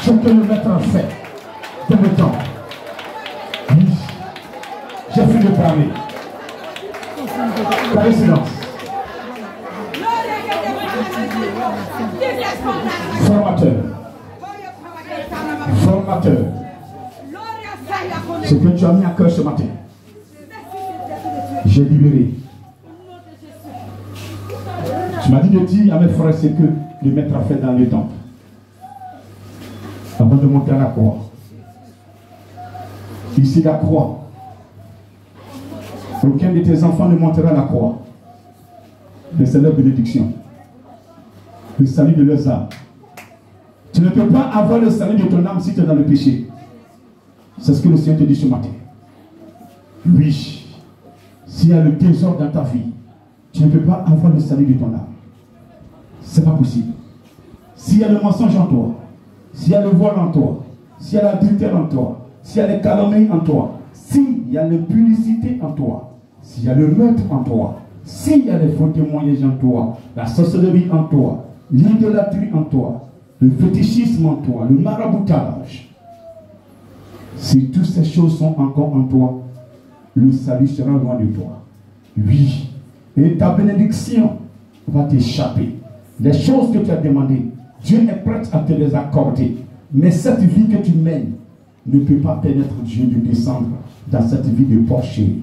je te le mettre en fait dans le temps. Oui, j'ai fini de parler. Parlez silence. Formateur. Formateur. Ce que tu as mis à cœur ce matin. J'ai libéré. Tu m'as dit de dire à mes frères ce que le maître a fait dans le temple. Avant de monter à la croix. Ici la croix. Aucun de tes enfants ne montera à la croix. Mais c'est leur bénédiction. Le salut de leurs âmes. Tu ne peux pas avoir le salut de ton âme si tu es dans le péché. C'est ce que le Seigneur te dit ce matin. Oui. S'il y a le désordre dans ta vie, tu ne peux pas avoir le salut de ton âme. Ce n'est pas possible. S'il y a le mensonge en toi, s'il y a le voile en toi, s'il y a l'adultère en toi, s'il y a les calomnies en toi, s'il y a l'impudicité en toi, s'il y a le meurtre en toi, s'il y a les faux témoignages en toi, la sorcellerie en toi, l'idolâtrie en toi, le fétichisme en toi, le maraboutage, si toutes ces choses sont encore en toi, le salut sera loin de toi. Oui. Et ta bénédiction va t'échapper. Les choses que tu as demandées, Dieu est prêt à te les accorder. Mais cette vie que tu mènes ne peut pas permettre Dieu de descendre dans cette vie de porcher.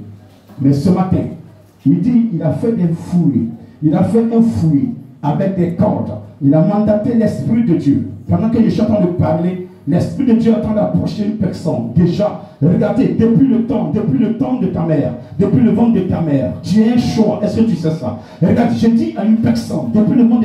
Mais ce matin, il dit, il a fait des fouilles. Il a fait un fouillis avec des cordes. Il a mandaté l'Esprit de Dieu. Pendant que je suis en train de parler, l'Esprit de Dieu est en train d'approcher une personne. Déjà, regardez, depuis le temps de ta mère, depuis le ventre de ta mère, tu as un choix. Est-ce que tu sais ça? Regarde, je dis à une personne, depuis le ventre